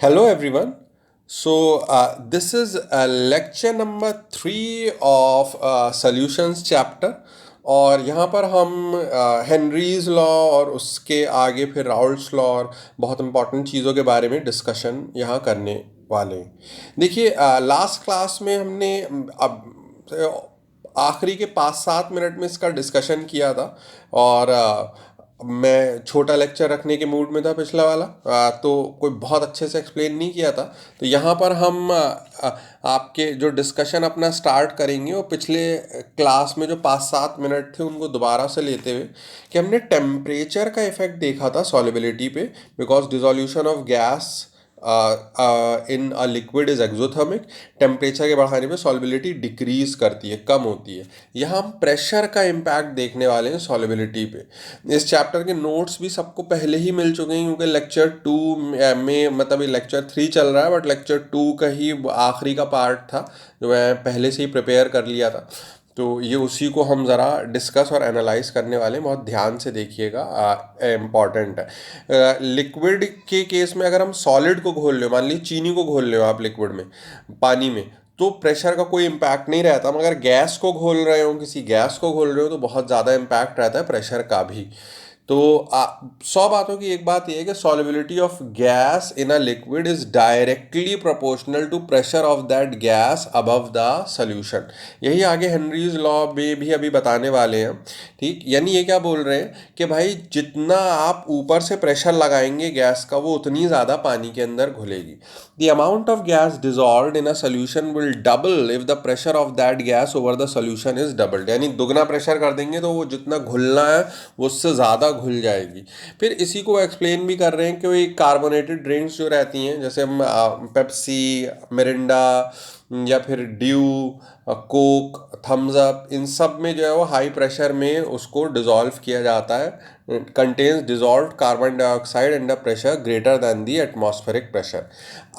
Hello, everyone. This is lecture number 3 of solutions chapter. और यहाँ पर हम हेनरीज लॉ और उसके आगे फिर राउल्ट्स लॉ और बहुत इंपॉर्टेंट चीज़ों के बारे में डिस्कशन यहाँ करने वाले हैं। देखिए, लास्ट क्लास में हमने आखिरी के 5-7 मिनट में इसका डिस्कशन किया था। और मैं छोटा लेक्चर रखने के मूड में था पिछला वाला, तो कोई बहुत अच्छे से एक्सप्लेन नहीं किया था। तो यहाँ पर हम आपके जो डिस्कशन अपना स्टार्ट करेंगे वो पिछले क्लास में जो 5-7 मिनट थे उनको दोबारा से लेते हुए कि हमने टेम्परेचर का इफेक्ट देखा था सॉलिबिलिटी पे। Because dissolution of gas in a liquid is exothermic. Temperature के बढ़ाने पे सॉलिबिलिटी डिक्रीज करती है, कम होती है। यहाँ हम प्रेशर का इम्पैक्ट देखने वाले हैं सॉलिबिलिटी पे। इस चैप्टर के नोट्स भी सबको पहले ही मिल चुके हैं क्योंकि लेक्चर 2 में, मतलब ये लेक्चर 3 चल रहा है, बट लेक्चर 2 का ही आखिरी का पार्ट था जो मैं पहले से ही प्रिपेयर कर लिया था। तो ये उसी को हम ज़रा डिस्कस और एनालाइज करने वाले हैं। बहुत ध्यान से देखिएगा, इम्पॉर्टेंट है। लिक्विड के केस में अगर हम सॉलिड को घोल ले, मान लीजिए चीनी को घोल ले आप लिक्विड में, पानी में, तो प्रेशर का कोई इम्पैक्ट नहीं रहता। मगर गैस को घोल रहे हो, किसी गैस को घोल रहे हो, तो बहुत ज़्यादा इम्पैक्ट रहता है प्रेशर का भी। तो 100 बातों की एक बात यह है कि solubility of gas in a liquid is directly proportional to pressure of that gas above the solution. यही आगे हेनरीज लॉ में भी अभी बताने वाले हैं। ठीक, यानी ये क्या बोल रहे हैं कि भाई जितना आप ऊपर से प्रेशर लगाएंगे गैस का, वो उतनी ज़्यादा पानी के अंदर घुलेगी। The amount of gas dissolve in a solution will double if the pressure of that gas over the solution is doubled. यानी दुगना प्रेशर कर देंगे तो वो जितना घुलना है वो उससे ज़्यादा घुल जाएगी। फिर इसी को एक्सप्लेन भी कर रहे हैं कि वही कार्बोनेटेड ड्रिंक्स जो रहती हैं, जैसे हम पेप्सी, मिरिंडा या फिर ड्यू, कोक, थम्स अप, इन सब में जो है वो हाई प्रेशर में उसको डिज़ोल्व किया जाता है। Contains dissolve carbon dioxide under pressure greater than the atmospheric pressure.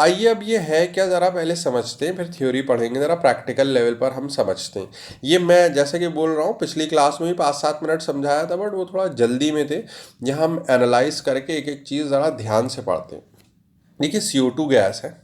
आइए अब ये है क्या ज़रा पहले समझते हैं, फिर थ्योरी पढ़ेंगे, ज़रा प्रैक्टिकल लेवल पर हम समझते हैं। ये मैं जैसे कि बोल रहा हूँ, पिछली क्लास में भी 5-7 मिनट समझाया था, बट वो थोड़ा जल्दी में थे। यहाँ हम एनालाइज करके एक एक चीज़ ज़रा ध्यान से पढ़ते हैं। देखिए, CO2 गैस है,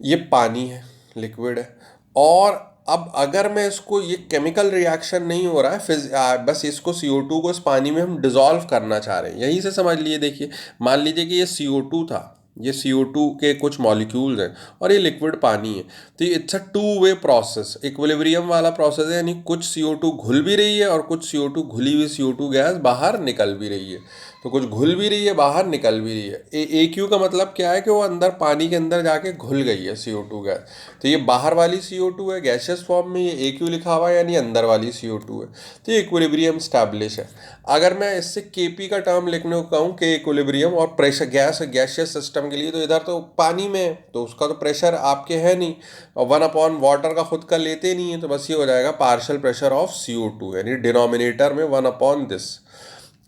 ये पानी है, लिक्विड है। और अब अगर मैं इसको, ये केमिकल रिएक्शन नहीं हो रहा है, बस इसको CO2 को इस पानी में हम डिज़ोल्व करना चाह रहे हैं। यहीं से समझ लिए। देखिए, मान लीजिए कि ये CO2 था, ये CO2 के कुछ मॉलिक्यूल्स हैं और ये लिक्विड पानी है। तो ये it's a two way process, equilibrium वाला प्रोसेस है। यानी कुछ CO2 घुल भी रही है और कुछ CO2 घुली हुई CO2 गैस बाहर निकल भी रही है। तो कुछ घुल भी रही है, बाहर निकल भी रही है। AQ का मतलब क्या है कि वो अंदर पानी के अंदर जाके घुल गई है CO2 गैस। तो ये बाहर वाली CO2 है गैसियस फॉर्म में, ये AQ लिखा हुआ है, यानी अंदर वाली CO2 है। तो ये इक्विलिब्रियम स्टैब्लिश है। अगर मैं इससे KP का टर्म लिखने को कहूँ कि इक्विलिब्रियम और प्रेशर, गैसियस सिस्टम के लिए, तो इधर तो पानी में है, तो उसका तो प्रेशर आपके है नहीं, और 1/वाटर का खुद का लेते नहीं है, तो बस ये हो जाएगा पार्शियल प्रेशर ऑफ CO2, यानी डिनोमिनेटर में 1/दिस।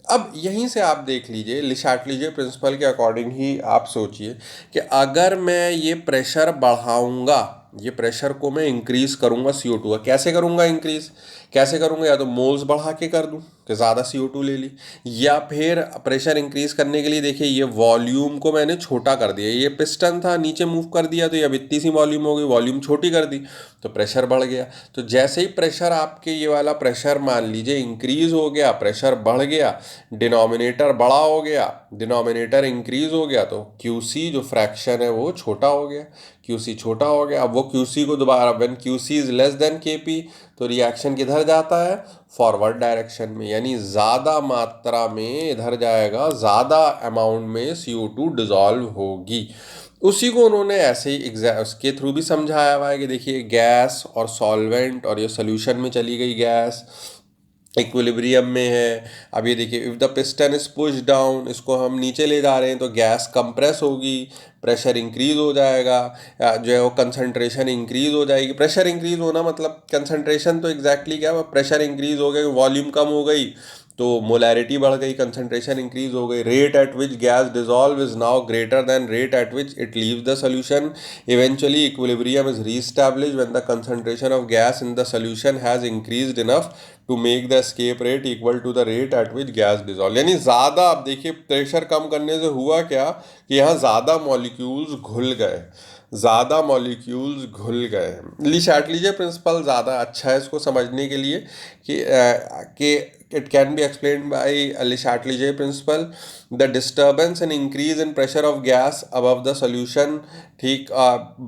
अब यहीं से आप देख लीजिए, लिशार्ट प्रिंसिपल के अकॉर्डिंग ही आप सोचिए कि अगर मैं ये प्रेशर बढ़ाऊंगा, ये प्रेशर को मैं इंक्रीज करूंगा CO2 का, कैसे करूंगा इंक्रीज, कैसे करूंगा? या तो मोल्स बढ़ा के कर दूं कि ज़्यादा CO2 ले ली, या फिर प्रेशर इंक्रीज करने के लिए देखिए ये वॉल्यूम को मैंने छोटा कर दिया। ये पिस्टन था, नीचे मूव कर दिया, तो ये अब इतनी सी वॉल्यूम हो गई, वॉल्यूम छोटी कर दी तो प्रेशर बढ़ गया। तो जैसे ही प्रेशर, आपके ये वाला प्रेशर मान लीजिए इंक्रीज हो गया, प्रेशर बढ़ गया, डिनोमिनेटर बड़ा हो गया, डिनोमिनेटर इंक्रीज हो गया, तो QC जो फ्रैक्शन है वो छोटा हो गया। QC छोटा हो गया। अब वो QC को दोबारा, when QC is less than KP, तो रिएक्शन किधर जाता है? फॉरवर्ड डायरेक्शन में, यानी ज़्यादा मात्रा में इधर जाएगा, ज़्यादा अमाउंट में CO2 डिजॉल्व होगी। उसी को उन्होंने ऐसे ही उसके थ्रू भी समझाया हुआ है कि देखिए गैस और सॉल्वेंट, और ये सोल्यूशन में चली गई गैस, इक्विलिब्रियम में है। अब ये देखिए, if the piston is push down, इसको हम नीचे ले जा रहे हैं तो गैस कंप्रेस होगी, प्रेशर इंक्रीज हो जाएगा, जो है वो कंसंट्रेशन इंक्रीज हो जाएगी। प्रेशर इंक्रीज होना मतलब कंसंट्रेशन तो एग्जैक्टली क्या है, प्रेशर इंक्रीज हो गया, वॉल्यूम कम हो गई, तो मोलैरिटी बढ़ गई, कंसंट्रेशन इंक्रीज हो गई. Rate at which gas dissolve is now greater than rate at which it leaves the solution. Eventually equilibrium is reestablished when the concentration of gas in the solution has increased enough to make the escape rate equal to the rate at which gas dissolve. यानी ज़्यादा, आप देखिए pressure कम करने से हुआ क्या कि यहाँ ज़्यादा मॉलिक्यूल्स घुल गए, ज़्यादा मॉलिक्यूल्स घुल गए. ली शैटलीजे प्रिंसिपल ज़्यादा अच्छा है इसको समझने के लिए कि it can be explained by Le Chatelier principle. The disturbance and increase in pressure of gas above the solution, ठीक,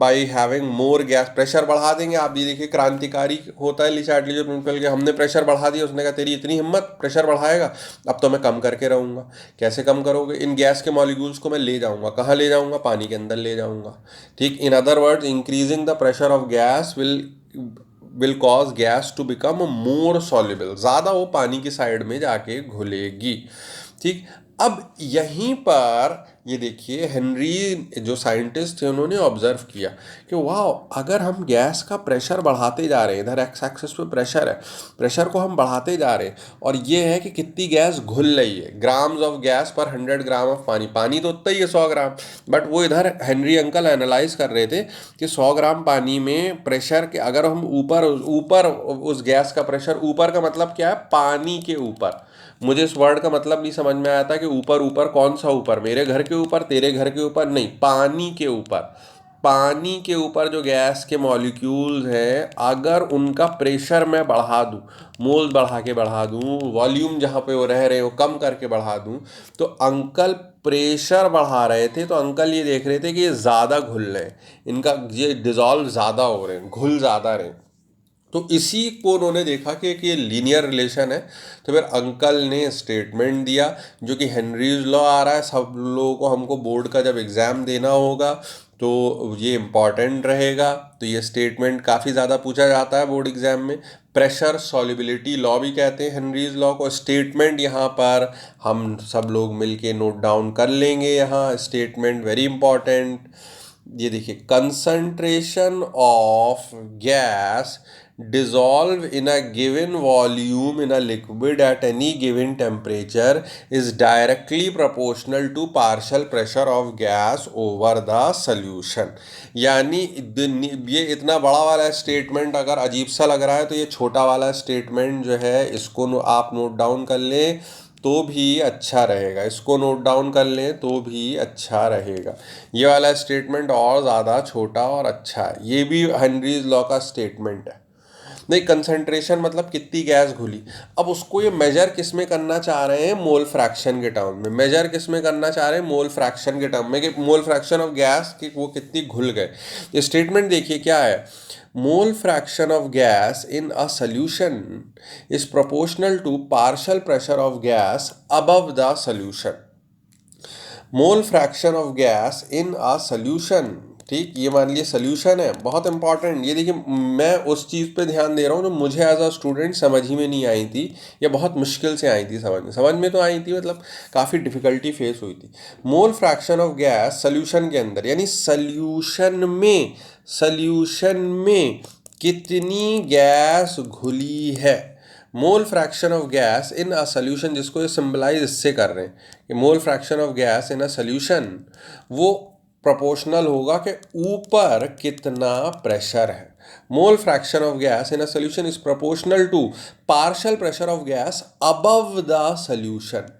by having more gas. Pressure बढ़ा देंगे आप. ये देखिए क्रांतिकारी होता है Le Chatelier प्रिंसिपल के. हमने प्रेशर बढ़ा दिया, उसने कहा तेरी इतनी हिम्मत, प्रेशर बढ़ाएगा, अब तो मैं कम करके रहूँगा. कैसे कम करोगे? इन गैस के मॉलिक्यूल्स को मैं ले जाऊँगा. कहाँ ले जाऊँगा? पानी के अंदर ले जाऊँगा. ठीक. In other words, increasing the pressure of gas will cause gas to become more soluble. ज़्यादा वो पानी की साइड में जाके घुलेगी. ठीक. अब यहीं पर ये देखिए हेनरी जो साइंटिस्ट थे उन्होंने ऑब्जर्व किया कि वाह, अगर हम गैस का प्रेशर बढ़ाते जा रहे हैं, इधर एक्स एक्सिस पे प्रेशर है, प्रेशर को हम बढ़ाते जा रहे हैं, और ये है कि कितनी गैस घुल रही है, ग्राम्स ऑफ गैस पर 100 ग्राम ऑफ पानी. पानी तो उतना ही है 100 ग्राम, बट वो इधर हेनरी अंकल एनालाइज कर रहे थे कि 100 ग्राम पानी में प्रेशर के, अगर हम ऊपर ऊपर उस गैस का प्रेशर, ऊपर का मतलब क्या है? पानी के ऊपर. मुझे इस वर्ड का मतलब नहीं समझ में आया था कि ऊपर ऊपर कौन सा ऊपर, मेरे घर के ऊपर, तेरे घर के ऊपर, नहीं, पानी के ऊपर. पानी के ऊपर जो गैस के मॉलिक्यूल्स हैं, अगर उनका प्रेशर मैं बढ़ा दूं, मोल्स बढ़ा दूं, वॉल्यूम जहाँ पे वो रह रहे हो कम करके बढ़ा दूं, तो अंकल प्रेशर बढ़ा रहे थे, तो अंकल ये देख रहे थे कि ये ज़्यादा घुल रहे हैं, इनका ये डिज़ोल्व ज़्यादा हो रहे हैं, घुल ज़्यादा रहे हैं. तो इसी को उन्होंने देखा कि ये लीनियर रिलेशन है. तो फिर अंकल ने स्टेटमेंट दिया, जो कि हेनरीज लॉ आ रहा है. सब लोगों को, हमको बोर्ड का जब एग्ज़ाम देना होगा तो ये इम्पॉर्टेंट रहेगा. तो ये स्टेटमेंट काफ़ी ज़्यादा पूछा जाता है बोर्ड एग्ज़ाम में. प्रेशर सॉल्युबिलिटी लॉ भी कहते हैं हेनरीज लॉ को. स्टेटमेंट यहाँ पर हम सब लोग मिलके नोट डाउन कर लेंगे. यहाँ स्टेटमेंट वेरी इंपॉर्टेंट. ये देखिए, concentration of gas dissolve in a given volume in a liquid at any given temperature is directly proportional to partial pressure of gas over the solution. यानी ये इतना बड़ा वाला स्टेटमेंट अगर अजीब सा लग रहा है, तो ये छोटा वाला स्टेटमेंट जो है, इसको आप नोट डाउन कर लें तो भी अच्छा रहेगा. इसको नोट डाउन कर लें तो भी अच्छा रहेगा. ये वाला स्टेटमेंट और ज़्यादा छोटा और अच्छा है. ये भी हेनरीज लॉ का स्टेटमेंट है. नहीं, कंसंट्रेशन मतलब कितनी गैस घुली. अब उसको ये मेजर किस में करना चाह रहे हैं? मोल फ्रैक्शन के टर्म में. मेजर किस में करना चाह रहे हैं? मोल फ्रैक्शन के टर्म में, कि मोल फ्रैक्शन ऑफ गैस की वो कितनी घुल गए. स्टेटमेंट देखिए क्या है. Mole fraction of gas in a solution is proportional to partial pressure of gas above the solution. Mole fraction of gas in a solution. ठीक, ये मान लीजिए सोल्यूशन है, बहुत इंपॉर्टेंट. ये देखिए, मैं उस चीज़ पे ध्यान दे रहा हूँ जो मुझे एज अ स्टूडेंट समझ ही में नहीं आई थी, या बहुत मुश्किल से आई थी समझ में तो आई थी, मतलब काफ़ी डिफ़िकल्टी फेस हुई थी. Mole fraction of gas solution के अंदर, यानी सोल्यूशन में कितनी गैस घुली है. Mole fraction of gas in a solution, जिसको ये सिंबलाइज इससे कर रहे हैं कि mole fraction of gas in a solution वो प्रोपोर्शनल होगा कि ऊपर कितना प्रेशर है. Mole fraction of gas in a solution is proportional to partial pressure of gas above the solution.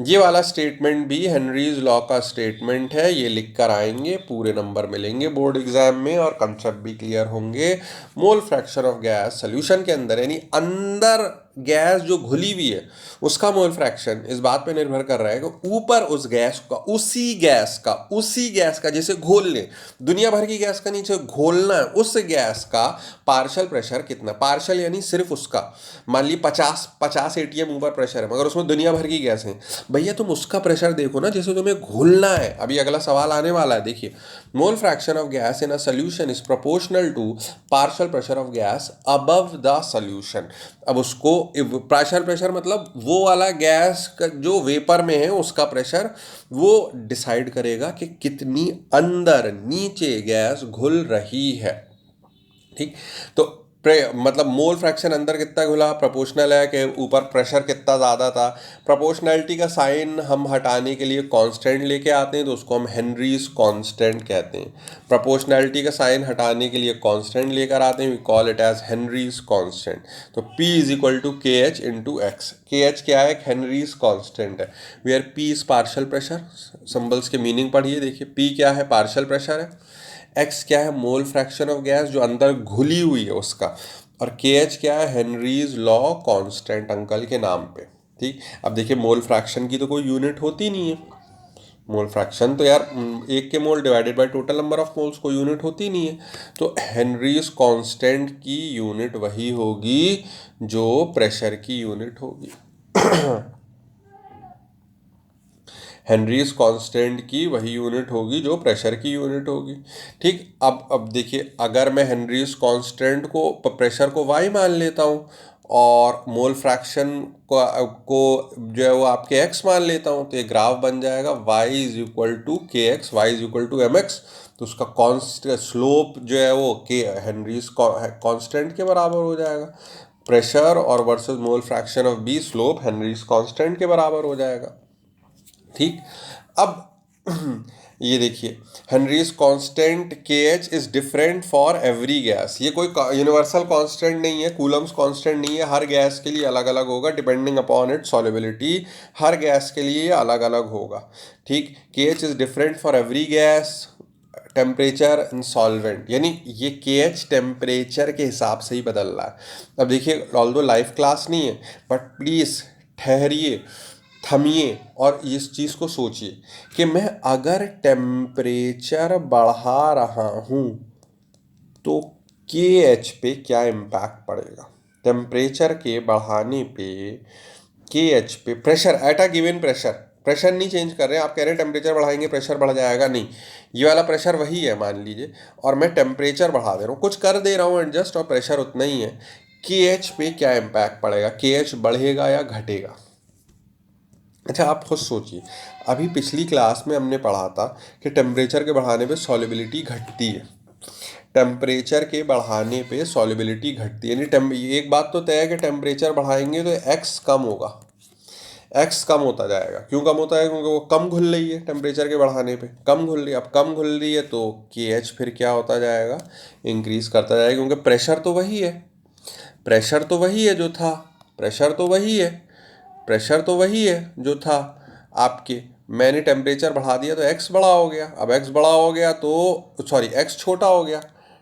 ये वाला स्टेटमेंट भी हेनरीज लॉ का स्टेटमेंट है. ये लिख कर आएंगे, पूरे नंबर मिलेंगे बोर्ड एग्जाम में और कंसेप्ट भी क्लियर होंगे. मोल फ्रैक्शन ऑफ गैस सोल्यूशन के अंदर, यानी अंदर गैस जो घुली हुई है उसका मोल फ्रैक्शन इस बात पे निर्भर कर रहा है कि ऊपर उस गैस का, उसी गैस का जैसे घोल लें, दुनिया भर की गैस का नीचे घोलना है, उस गैस का पार्शियल प्रेशर कितना. पार्शियल यानी सिर्फ उसका. मान ली 50 एटीएम ऊपर प्रेशर है, मगर उसमें दुनिया भर की गैस है. भैया तुम उसका प्रेशर देखो ना, जैसे तुम्हें घोलना है. अभी अगला सवाल आने वाला है, देखिए. Mole fraction of gas in a solution is proportional to partial pressure of gas above the solution. अब उसको पार्शियल प्रेशर मतलब वो वाला गैस का जो वेपर में है उसका प्रेशर, वो डिसाइड करेगा कि कितनी अंदर नीचे गैस घुल रही है. ठीक. तो मतलब मोल फ्रैक्शन अंदर कितना घुला प्रोपोर्शनल है कि ऊपर प्रेशर कितना ज़्यादा था। प्रोपोर्शनैलिटी का साइन हम हटाने के लिए कांस्टेंट लेके आते हैं तो उसको हम हेनरीज कांस्टेंट कहते हैं। प्रोपोर्शनैलिटी का साइन हटाने के लिए कांस्टेंट लेकर आते हैं, we call it as Henry's constant. तो P is equal to K H into X. K H क्या है, हेनरीज कांस्टेंट है, where P is partial pressure. Symbols के मीनिंग पढ़िए, देखिए P क्या है, पार्शियल प्रेशर है। एक्स क्या है, मोल फ्रैक्शन ऑफ गैस जो अंदर घुली हुई है उसका। और के एच क्या है, हेनरीज लॉ कांस्टेंट अंकल के नाम पे। ठीक, अब देखिए मोल फ्रैक्शन की तो कोई यूनिट होती नहीं है। मोल फ्रैक्शन तो यार एक के मोल divided by total number of moles, कोई यूनिट होती नहीं है। तो हेनरीज कांस्टेंट की यूनिट वही होगी जो प्रेशर की यूनिट होगी। हेनरीज कांस्टेंट की वही यूनिट होगी जो प्रेशर की यूनिट होगी। ठीक, अब देखिए अगर मैं हेनरीज कांस्टेंट को प्रेशर को वाई मान लेता हूँ और मोल फ्रैक्शन को जो है वो आपके एक्स मान लेता हूँ, तो ये ग्राफ बन जाएगा Y is equal to K X, Y is equal to M X. तो उसका कॉन्स्ट स्लोप जो है वो के हेनरीज कांस्टेंट के बराबर हो जाएगा। प्रेशर और versus mole fraction of B, slope Henry's constant के बराबर हो जाएगा। ठीक, अब ये देखिए Henry's constant K H is different for every gas. ये कोई यूनिवर्सल कांस्टेंट नहीं है, कूलम्स कांस्टेंट नहीं है, हर गैस के लिए अलग अलग होगा depending upon it solubility. Her gas के लिए अलग अलग होगा। ठीक, के H is different for every gas, temperature and solvent, यानी ये के एच टेम्परेचर के हिसाब से ही बदल रहा है। अब देखिए ऑल्दो लाइव क्लास नहीं है, बट प्लीज़ ठहरिए, थमिए और इस चीज़ को सोचिए कि मैं अगर टेम्परेचर बढ़ा रहा हूँ तो के एच पे क्या इम्पैक्ट पड़ेगा। टेम्परेचर के बढ़ाने पे के एच पे, pressure at a given pressure, pressure नहीं चेंज कर रहे हैं, आप कह रहे हैं टेम्परेचर बढ़ाएंगे प्रेशर बढ़ जाएगा, नहीं, ये वाला प्रेशर वही है मान लीजिए, और मैं टेम्परेचर बढ़ा दे रहा हूँ, कुछ कर दे रहा हूँ एडजस्ट और प्रेशर उतना ही है, के एच पे क्या इम्पैक्ट पड़ेगा, के एच बढ़ेगा या घटेगा। अच्छा आप खुद सोचिए, अभी पिछली क्लास में हमने पढ़ा था कि टेम्परेचर के बढ़ाने पे सॉल्युबिलिटी घटती है। टेम्परेचर के बढ़ाने पे सॉल्युबिलिटी घटती है, यानी एक बात तो तय है कि टेम्परेचर बढ़ाएंगे तो एक्स कम होगा, एक्स कम होता जाएगा। क्यों कम होता है, क्योंकि वो कम घुल रही है, टेम्परेचर के बढ़ाने पे कम घुल रही है। अब कम घुल रही है तो के एच फिर क्या होता जाएगा, इंक्रीज करता जाएगा, क्योंकि प्रेशर तो वही है, प्रेशर तो वही है जो था, प्रेशर तो वही है, प्रेशर तो वही है जो था आपके। मैंने टेम्परेचर बढ़ा दिया तो एक्स बड़ा हो गया, अब एक्स बड़ा हो गया तो सॉरी एक्स छोटा हो गया,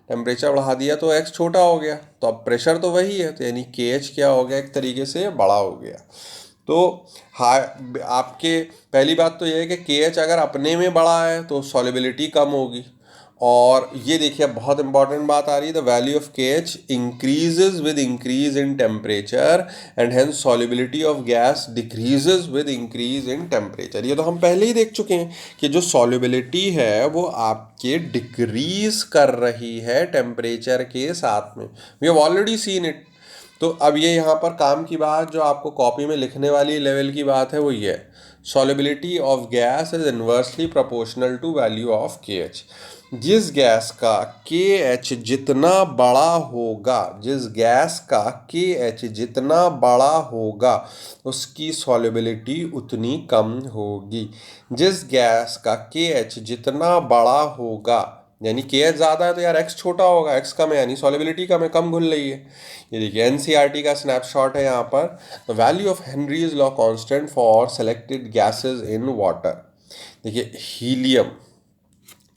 टेम्परेचर बढ़ा दिया तो एक्स छोटा हो गया, तो अब प्रेशर तो वही है, तो यानी के एच क्या हो गया, एक तरीके से बड़ा हो गया। तो हाँ, आपके पहली बात तो ये है कि के एच अगर अपने में बड़ा है तो सॉल्युबिलिटी कम होगी। और ये देखिए बहुत इंपॉर्टेंट बात आ रही है, the value of K H increases with increase in temperature and hence solubility of gas decreases with increase in temperature. ये तो हम पहले ही देख चुके हैं कि जो सॉल्युबिलिटी है वो आपके डिक्रीज कर रही है टेम्परेचर के साथ में, we have already seen it. तो अब ये यहाँ पर काम की बात जो आपको कॉपी में लिखने वाली लेवल की बात है वो ये है, solubility of gas is inversely proportional to value of K H. जिस गैस का के एच जितना बड़ा होगा, जिस गैस का के एच जितना बड़ा होगा उसकी सॉल्युबिलिटी उतनी कम होगी। जिस गैस का के एच जितना बड़ा होगा, यानी के एच ज़्यादा है तो यार एक्स छोटा होगा, एक्स कम है यानी सॉल्युबिलिटी कम है, कम घुल रही है। ये देखिए एनसीईआरटी का स्नैपशॉट है यहाँ पर, the value of Henry's law constant for selected gases in water. देखिए हीलियम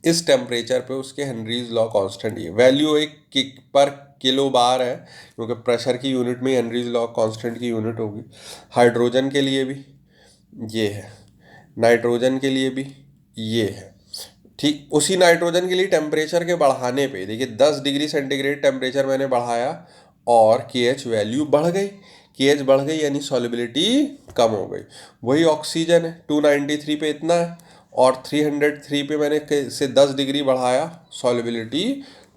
इस टेम्परेचर पे उसके हेनरीज लॉ कांस्टेंट, ये वैल्यू एक पर किलो बार है क्योंकि प्रेशर की यूनिट में हेनरीज लॉ कांस्टेंट की यूनिट होगी। हाइड्रोजन के लिए भी ये है, नाइट्रोजन के लिए भी ये है। ठीक, उसी नाइट्रोजन के लिए टेम्परेचर के बढ़ाने पे देखिए 10 डिग्री सेंटीग्रेड टेम्परेचर मैंने बढ़ाया और के एच वैल्यू बढ़ गई, के एच बढ़ गई यानी सॉल्युबिलिटी कम हो गई। वही ऑक्सीजन है 293 पे इतना है और 303 पे मैंने से 10 डिग्री बढ़ाया, सॉल्युबिलिटी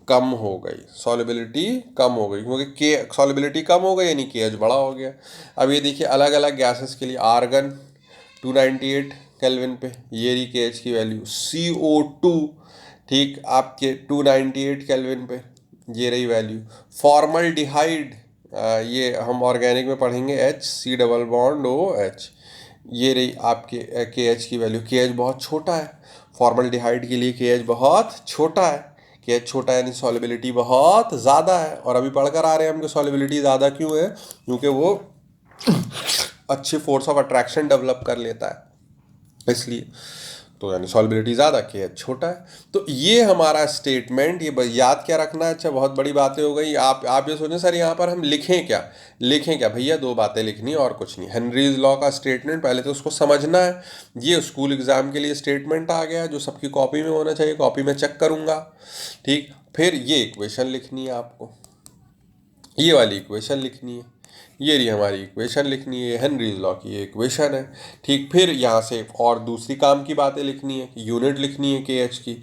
कम हो गई, सॉल्युबिलिटी कम हो गई क्योंकि के सॉल्युबिलिटी कम हो गई यानी के एच बड़ा हो गया। अब ये देखिए अलग अलग गैसेस के लिए, आर्गन 298 केल्विन पे, ये रही के एच की वैल्यू। CO2 ठीक आपके 298 केल्विन पे, ये रही वैल्यू। फॉर्मल्डिहाइड, ये हम ऑर्गेनिक में पढ़ेंगे, H C double bond O H, ये रही आपके के एच की वैल्यू। के एच बहुत छोटा है, फॉर्मल्डिहाइड के लिए के एच बहुत छोटा है। के एच छोटा है यानी सॉलिबिलिटी बहुत ज़्यादा है, और अभी पढ़कर आ रहे हैं हम कि सॉलिबिलिटी ज़्यादा क्यों है, क्योंकि वो अच्छी फोर्स ऑफ अट्रैक्शन डेवलप कर लेता है इसलिए। तो यानी सॉल्बिलिटी ज़्यादा, के एच छोटा है। तो ये हमारा स्टेटमेंट, ये याद क्या रखना है। अच्छा, बहुत बड़ी बातें हो गई। आप ये सोचें सर यहाँ पर हम लिखें क्या, लिखें क्या भैया, दो बातें लिखनी और कुछ नहीं। हेनरीज लॉ का स्टेटमेंट पहले तो उसको समझना है। ये स्कूल एग्ज़ाम के लिए स्टेटमेंट आ गया जो सबकी कॉपी में होना चाहिए, कॉपी में चेक करूँगा, ठीक। फिर ये इक्वेशन लिखनी है आपको, ये वाली इक्वेशन लिखनी है, ये रही हमारी इक्वेशन लिखनी है, हेनरीज लॉ की ये इक्वेशन है, ठीक। फिर यहाँ से और दूसरी काम की बातें लिखनी है, यूनिट लिखनी है के एच की।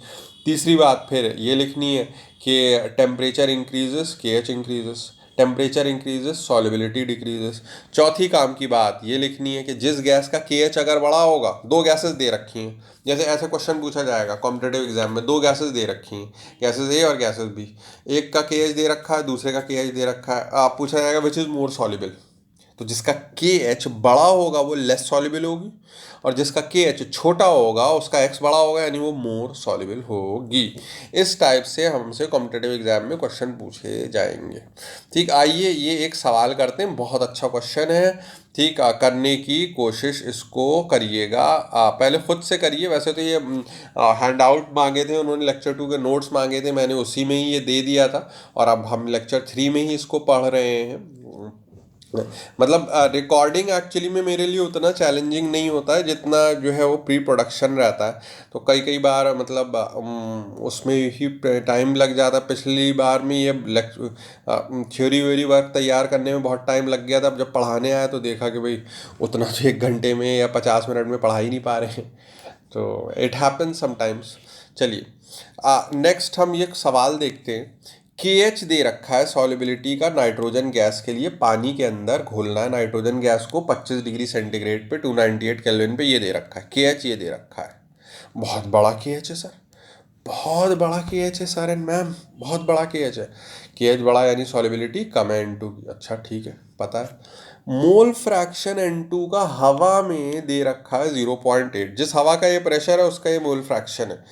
तीसरी बात फिर ये लिखनी है कि टेम्परेचर इंक्रीजेस के H increases, temperature increases solubility decreases. चौथी काम की बात ये लिखनी है कि जिस गैस का के एच अगर बड़ा होगा, दो गैसेस दे रखी हैं, जैसे ऐसे क्वेश्चन पूछा जाएगा कॉम्पिटेटिव एग्जाम में, दो गैसेस दे रखी हैं, गैसेस ए और गैसेस बी, एक का के एच दे रखा है, दूसरे का के एच दे रखा है। आप पूछा जाएगा विच इज़ मोर सॉल्युबल, तो जिसका के एच बड़ा होगा वो लेस सॉल्युबल होगी, और जिसका के एच छोटा होगा उसका एक्स बड़ा होगा, यानी वो मोर सॉल्युबल होगी। इस टाइप से हमसे कॉम्पिटेटिव एग्जाम में क्वेश्चन पूछे जाएंगे, ठीक। आइए ये एक सवाल करते हैं, बहुत अच्छा क्वेश्चन है, ठीक। करने की कोशिश इसको करिएगा, पहले खुद से करिए। वैसे तो ये हैंड आउट मांगे थे उन्होंने, लेक्चर 2 के नोट्स मांगे थे, मैंने उसी में ही ये दे दिया था, और अब हम लेक्चर 3 में ही इसको पढ़ रहे हैं। मतलब रिकॉर्डिंग एक्चुअली में मेरे लिए उतना चैलेंजिंग नहीं होता है जितना जो है वो प्री प्रोडक्शन रहता है। तो कई कई बार मतलब उसमें ही टाइम लग जाता है। पिछली बार में ये थ्योरी व्योरी वर्क तैयार करने में बहुत टाइम लग गया था। अब जब पढ़ाने आया तो देखा कि भाई उतना तो 1 घंटे में या 50 मिनट में पढ़ा ही नहीं पा रहे हैं। तो इट हैपन्स समटाइम्स। चलिए नेक्स्ट हम ये सवाल देखते हैं। के एच दे रखा है सॉल्युबिलिटी का नाइट्रोजन गैस के लिए, पानी के अंदर घोलना है नाइट्रोजन गैस को 25 डिग्री सेंटीग्रेड पे 298 केल्विन पे, ये दे रखा है। के एच ये दे रखा है, बहुत बड़ा के एच है सर, बहुत बड़ा के एच है सर एंड मैम, बहुत बड़ा के एच है। के एच बड़ा यानी सॉल्युबिलिटी कम है N2 की। अच्छा ठीक है, पता है। मोल फ्रैक्शन N2 का हवा में दे रखा है 0.8, जिस हवा का ये प्रेशर है उसका ये मोल फ्रैक्शन है।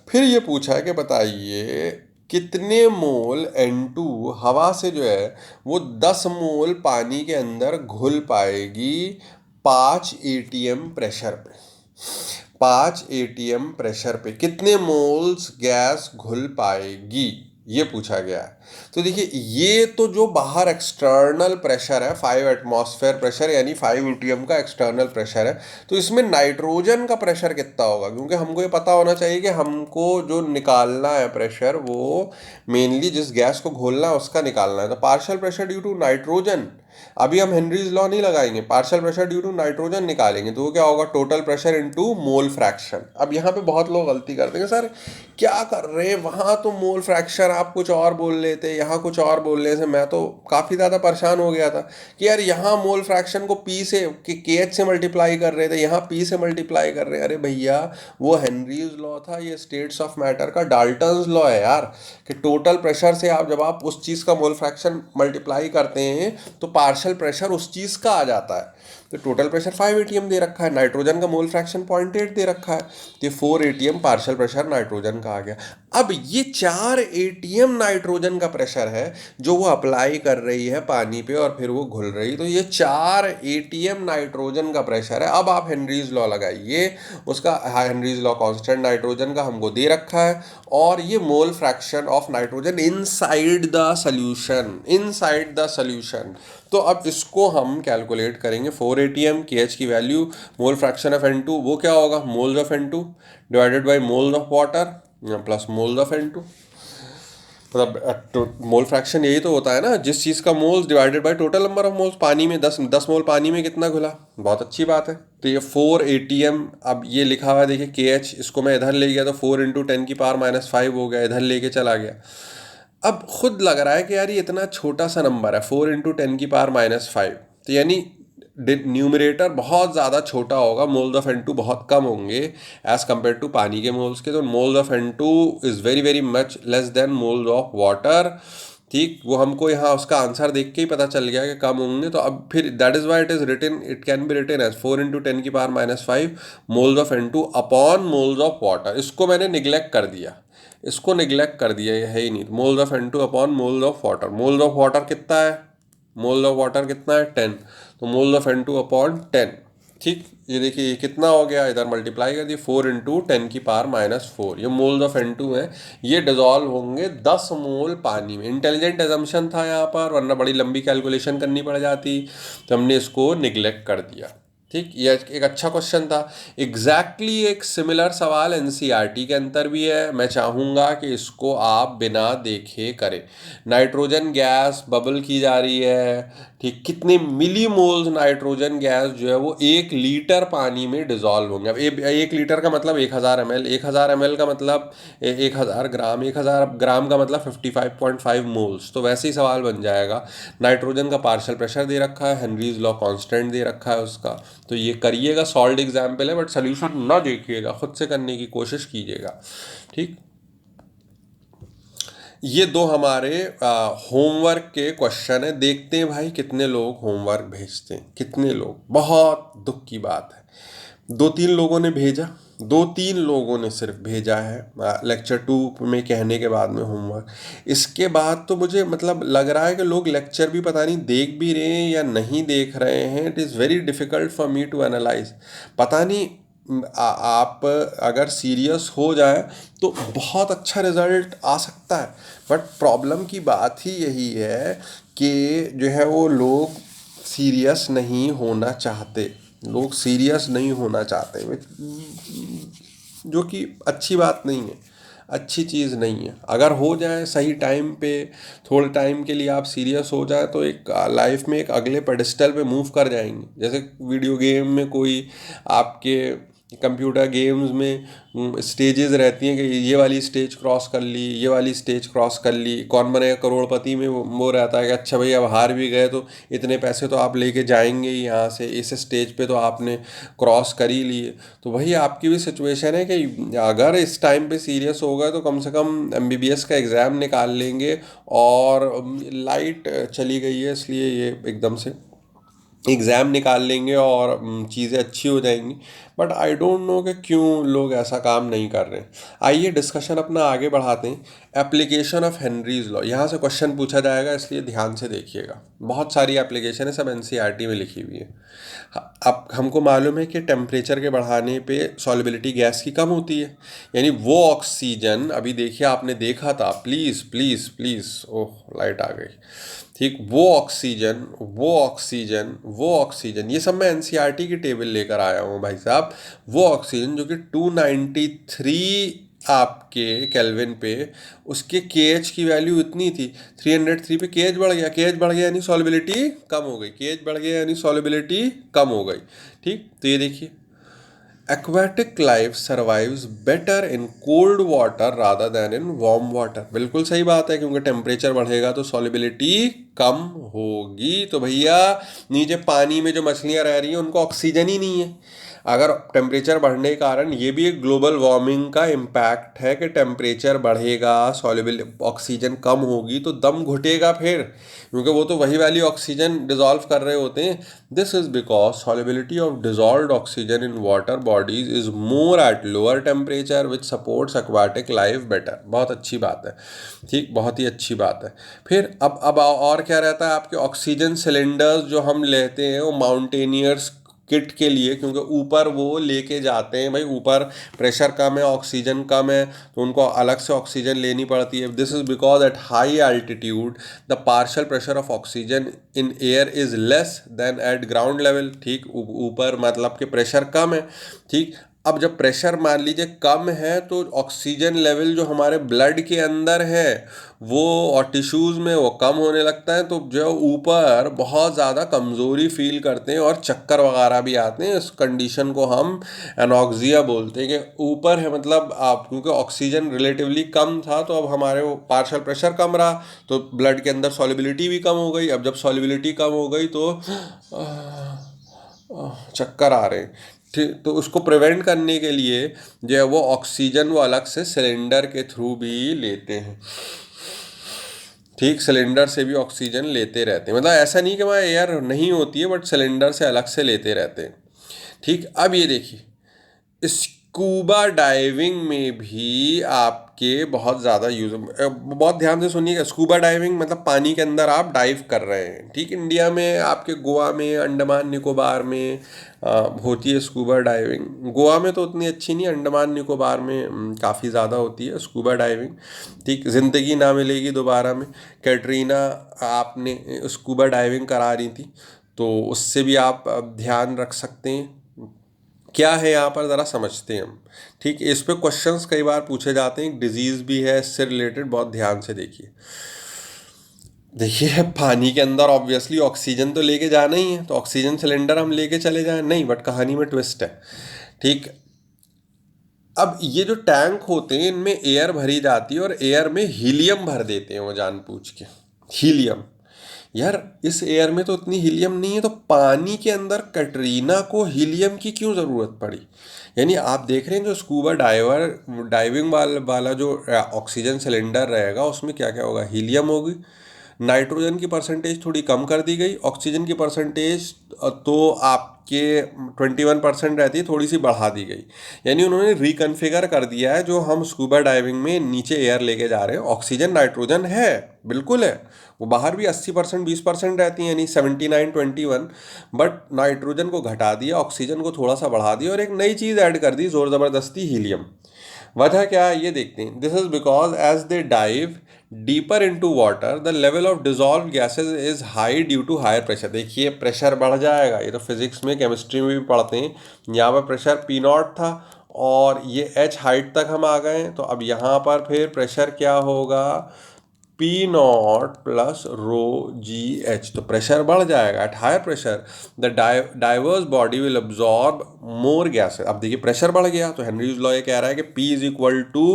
फिर ये पूछा है कि बताइए कितने मोल N2 हवा से जो है वो 10 मोल पानी के अंदर घुल पाएगी 5 ATM प्रेशर पे। 5 ATM प्रेशर पे कितने मोल्स गैस घुल पाएगी, ये पूछा गया है। तो देखिए ये तो जो बाहर एक्सटर्नल प्रेशर है 5 एटमॉस्फेयर प्रेशर, यानी 5 ATM का एक्सटर्नल प्रेशर है। तो इसमें नाइट्रोजन का प्रेशर कितना होगा, क्योंकि हमको ये पता होना चाहिए कि हमको जो निकालना है प्रेशर वो मेनली जिस गैस को घोलना है उसका निकालना है। तो partial pressure due to nitrogen, अभी हम हेनरीज लॉ नहीं लगाएंगे, partial pressure due to nitrogen निकालेंगे। तो वो क्या होगा, total pressure into mole fraction. अब यहाँ पे बहुत लोग गलती करते हैं, सर क्या कर रहे हैं, वहाँ तो मोल फ्रैक्शन आप कुछ और बोल लेते, यहाँ कुछ और बोल रहे थे। मैं तो काफ़ी ज़्यादा परेशान हो गया था कि यार यहाँ मोल फ्रैक्शन को पी से के एच से मल्टीप्लाई कर रहे थे, यहाँ पी से मल्टीप्लाई कर रहे हैं। अरे भैया वो हेनरीज लॉ था, ये स्टेट्स ऑफ मैटर का डाल्टन्स लॉ है यार, कि टोटल प्रेशर से आप जब आप उस चीज़ का मोल फ्रैक्शन मल्टीप्लाई करते हैं तो पार्शियल प्रेशर उस चीज़ का आ जाता है। तो टोटल प्रेशर 5 ATM दे रखा है, नाइट्रोजन का मोल फ्रैक्शन 0.8 दे रखा है, तो ये 4 ATM पार्शियल प्रेशर नाइट्रोजन का आ गया। अब ये 4 ATM नाइट्रोजन का प्रेशर है जो वो अप्लाई कर रही है पानी पे और फिर वो घुल रही, तो ये 4 ATM नाइट्रोजन का प्रेशर है। अब आप हेनरीज लॉ लगाइए, उसका हेनरीज लॉ कांस्टेंट नाइट्रोजन का हमको दे रखा है, और ये मोल fraction of nitrogen inside the solution, inside the solution. तो अब इसको हम कैलकुलेट करेंगे। 4 ATM के एच की value, mole fraction of N2 वो क्या होगा, moles of N2 divided by moles of water plus moles of N2। मतलब मोल फ्रैक्शन यही तो होता है ना, जिस चीज़ का moles divided by total number of moles. पानी में 10 मोल पानी में कितना घुला, बहुत अच्छी बात है। तो ये 4 ATM, अब ये लिखा हुआ है देखिए के एच, इसको मैं इधर ले गया तो 4 × 10⁻⁵ हो गया, इधर लेके चला गया। अब खुद लग रहा है कि यार ये इतना छोटा सा नंबर है 4 × 10⁻⁵, तो यानी न्यूमरेटर बहुत ज़्यादा छोटा होगा, मोल्स ऑफ N2 बहुत कम होंगे एज़ कम्पेयर टू पानी के मोल्स के। तो moles of N2 is very very much less than moles of water. ठीक, वो हमको यहाँ उसका आंसर देख के ही पता चल गया कि कम होंगे। तो अब फिर that is why it can be written as 4 × 10⁻⁵ moles of N2 upon moles of water. इसको मैंने निगलेक्ट कर दिया, इसको निगलेक्ट कर दिया, ये है ही नहीं। Moles of N2 upon moles of water. Moles of water कितना है, मोल ऑफ वाटर कितना है 10, तो मोल ऑफ N2 अपॉन 10। ठीक, ये देखिए ये कितना हो गया, इधर मल्टीप्लाई कर दिए 4 × 10⁻⁴। ये मोल्स ऑफ N2 है, ये डिजॉल्व होंगे 10 मोल पानी में। इंटेलिजेंट एजम्पशन था यहाँ पर, वरना बड़ी लंबी कैलकुलेशन करनी पड़ जाती, तो हमने इसको निगलेक्ट कर दिया। ठीक, ये एक अच्छा क्वेश्चन था। एक सिमिलर सवाल एनसीईआरटी के अंदर भी है, मैं चाहूँगा कि इसको आप बिना देखे करें। नाइट्रोजन गैस बबल की जा रही है, ठीक, कितने मिली मोल्स नाइट्रोजन गैस जो है वो 1 लीटर पानी में डिजॉल्व होंगे। अब 1 लीटर का मतलब 1000 ml, 1000 ml का मतलब 1000 ग्राम, 1000 ग्राम का मतलब 55.5 मोल्स। तो वैसे ही सवाल बन जाएगा। नाइट्रोजन का पार्शियल प्रेशर दे रखा है, हेनरीज लॉ कांस्टेंट दे रखा है उसका। तो ये करिएगा, सॉल्ड एग्जाम्पल है, बट सोल्यूशन ना देखिएगा, खुद से करने की कोशिश कीजिएगा। ठीक, ये दो हमारे होमवर्क के क्वेश्चन है। देखते हैं भाई कितने लोग होमवर्क भेजते हैं, कितने लोग। बहुत दुख की बात है, 2-3 लोगों ने भेजा, 2-3 लोगों ने सिर्फ भेजा है लेक्चर 2 में कहने के बाद में होमवर्क। इसके बाद तो मुझे मतलब लग रहा है कि लोग लेक्चर भी पता नहीं देख भी रहे हैं या नहीं देख रहे हैं। It is very difficult for me to analyse. पता नहीं आप अगर सीरियस हो जाए तो बहुत अच्छा रिजल्ट आ सकता है, बट प्रॉब्लम की बात ही यही है कि जो है वो लोग सीरियस नहीं होना चाहते, लोग सीरियस नहीं होना चाहते, जो कि अच्छी बात नहीं है, अच्छी चीज़ नहीं है। अगर हो जाए सही टाइम पे, थोड़े टाइम के लिए आप सीरियस हो जाए तो एक लाइफ में एक अगले पेडिस्टल पे मूव कर जाएंगे। जैसे वीडियो गेम में कोई आपके कंप्यूटर गेम्स में स्टेजेस रहती हैं कि ये वाली स्टेज क्रॉस कर ली, ये वाली स्टेज क्रॉस कर ली। कौन बनेगा करोड़पति में वो रहता है कि अच्छा भाई अब हार भी गए तो इतने पैसे तो आप लेके जाएंगे ही यहाँ से, इस स्टेज पे तो आपने क्रॉस कर ही लिए। तो वही आपकी भी सिचुएशन है कि अगर इस टाइम पे सीरियस हो गए तो कम से कम एमबीबीएस का एग्ज़ाम निकाल लेंगे। और लाइट चली गई है इसलिए ये एकदम से एग्ज़ाम निकाल लेंगे और चीज़ें अच्छी हो जाएंगी। बट आई डोंट नो कि क्यों लोग ऐसा काम नहीं कर रहे हैं। आइए डिस्कशन अपना आगे बढ़ाते हैं। एप्लीकेशन ऑफ हेनरीज लॉ, यहाँ से क्वेश्चन पूछा जाएगा, इसलिए ध्यान से देखिएगा। बहुत सारी एप्लीकेशन है, सब एनसीईआरटी में लिखी हुई है। अब हमको मालूम है कि टेम्परेचर के बढ़ाने पे सॉल्युबिलिटी गैस की कम होती है, यानी वो ऑक्सीजन, अभी देखिए आपने देखा था, please please please, oh light आ गई। ठीक, वो ऑक्सीजन ये सब मैं एनसीईआरटी की टेबल लेकर आया हूँ भाई साहब। वो ऑक्सीजन जो कि 293 आपके केल्विन पे, उसके केएच की वैल्यू इतनी थी 303 पे, केएच बढ़ गया, केएच बढ़ गया यानी सॉल्युबिलिटी कम हो गई, केएच बढ़ गया यानी सॉल्युबिलिटी कम हो गई। ठीक, तो ये देखिए aquatic life survives better in cold water rather then in warm water. बिल्कुल सही बात है, क्योंकि टेम्परेचर बढ़ेगा तो सॉल्युबिलिटी कम होगी। तो भैया नीचे पानी में जो मछलियां रह रही हैं उनको ऑक्सीजन ही नहीं है। अगर टेम्परेचर बढ़ने के कारण, ये भी एक ग्लोबल वार्मिंग का इम्पैक्ट है कि टेम्परेचर बढ़ेगा, सॉल्युबल ऑक्सीजन कम होगी तो दम घुटेगा फिर, क्योंकि वो तो वही वाली ऑक्सीजन डिजॉल्व कर रहे होते हैं। This is because solubility of dissolved oxygen in water bodies is more at lower temperature which supports aquatic life better. बहुत अच्छी बात है, ठीक, बहुत ही अच्छी बात है। फिर अब और क्या रहता है आपके ऑक्सीजन सिलेंडर्स जो हम लेते हैं वो माउंटेनियर्स किट के लिए, क्योंकि ऊपर वो लेके जाते हैं भाई, ऊपर प्रेशर कम है, ऑक्सीजन कम है, तो उनको अलग से ऑक्सीजन लेनी पड़ती है। This is because at high altitude the partial pressure of oxygen in air is less than eight ground level. ठीक, ऊपर मतलब कि प्रेशर कम है। ठीक, अब जब प्रेशर मान लीजिए कम है तो ऑक्सीजन लेवल जो हमारे ब्लड के अंदर है वो और टिश्यूज़ में वो कम होने लगता है, तो जो ऊपर बहुत ज़्यादा कमज़ोरी फील करते हैं और चक्कर वगैरह भी आते हैं। इस कंडीशन को हम एनॉक्सिया बोलते हैं कि ऊपर है, मतलब आप, क्योंकि ऑक्सीजन रिलेटिवली कम था तो अब हमारे वो पार्शियल प्रेशर कम रहा तो ब्लड के अंदर सॉल्युबिलिटी भी कम हो गई। अब जब सॉल्युबिलिटी कम हो गई तो चक्कर आ रहे हैं। ठीक, तो उसको प्रिवेंट करने के लिए जो है वो ऑक्सीजन वो अलग से सिलेंडर के थ्रू भी लेते हैं। ठीक, सिलेंडर से भी ऑक्सीजन लेते रहते हैं, मतलब ऐसा नहीं कि वहाँ एयर नहीं होती है, बट सिलेंडर से अलग से लेते रहते हैं। ठीक, अब ये देखिए, स्कूबा डाइविंग में भी आपके बहुत ज़्यादा यूज, बहुत ध्यान से सुनिएगा। स्कूबा डाइविंग मतलब पानी के अंदर आप डाइव कर रहे हैं। ठीक, इंडिया में आपके गोवा में, अंडमान निकोबार में होती है स्कूबा डाइविंग। गोवा में तो उतनी अच्छी नहीं, अंडमान निकोबार में काफ़ी ध्यादा होती है स्कूबा डाइविंग। ठीक, ज़िंदगी ना मिलेगी दोबारा में, कैटरीना आपने स्कूबा डाइविंग करा रही थी, तो उससे भी आप ध्यान रख सकते हैं। क्या है यहाँ पर ज़रा समझते हैं हम। ठीक, इस पे क्वेश्चंस कई बार पूछे जाते हैं, एक डिजीज़ भी है इससे रिलेटेड, बहुत ध्यान से देखिए। देखिए, पानी के अंदर ऑब्वियसली ऑक्सीजन तो लेके जाना ही है, तो ऑक्सीजन सिलेंडर हम लेके चले जाएं नहीं, बट कहानी में ट्विस्ट है। ठीक, अब ये जो टैंक होते हैं इनमें एयर भरी जाती है, और एयर में हीलियम भर देते हैं वो जानबूझ के। हीलियम, यार इस एयर में तो उतनी हीलियम नहीं है, तो पानी के अंदर कैटरीना को हीलियम की क्यों ज़रूरत पड़ी? यानी आप देख रहे हैं जो स्कूबा डाइविंग वाला जो ऑक्सीजन सिलेंडर रहेगा उसमें क्या क्या होगा, हीलियम होगी, नाइट्रोजन की परसेंटेज थोड़ी कम कर दी गई, ऑक्सीजन की परसेंटेज तो आपके 21% रहती है, थोड़ी सी बढ़ा दी गई। यानी उन्होंने रिकन्फिगर कर दिया है, जो हम स्कूबा डाइविंग में नीचे एयर लेके जा रहे हैं, ऑक्सीजन नाइट्रोजन है, बिल्कुल है, वो बाहर भी 80% 20% रहती है, यानी 79-21, बट नाइट्रोजन को घटा दिया, ऑक्सीजन को थोड़ा सा बढ़ा दिया, और एक नई चीज़ ऐड कर दी ज़ोर ज़बरदस्ती, हीलियम। वजह क्या है ये देखते हैं। This is because as they dive deeper into water the level of dissolve gases is high due to higher pressure. देखिए, प्रेशर बढ़ जाएगा, ये तो फिजिक्स में केमिस्ट्री में भी पढ़ते हैं। यहाँ पर प्रेशर पी नॉट था, और ये एच हाइट तक हम आ गए, तो अब यहाँ पर फिर प्रेशर क्या होगा, P naught plus rho G H, तो प्रेशर बढ़ जाएगा। At higher pressure the divers body will absorb more gases. अब देखिए, प्रेशर बढ़ गया, तो हेनरीज लॉ ये कह रहा है कि P is equal to,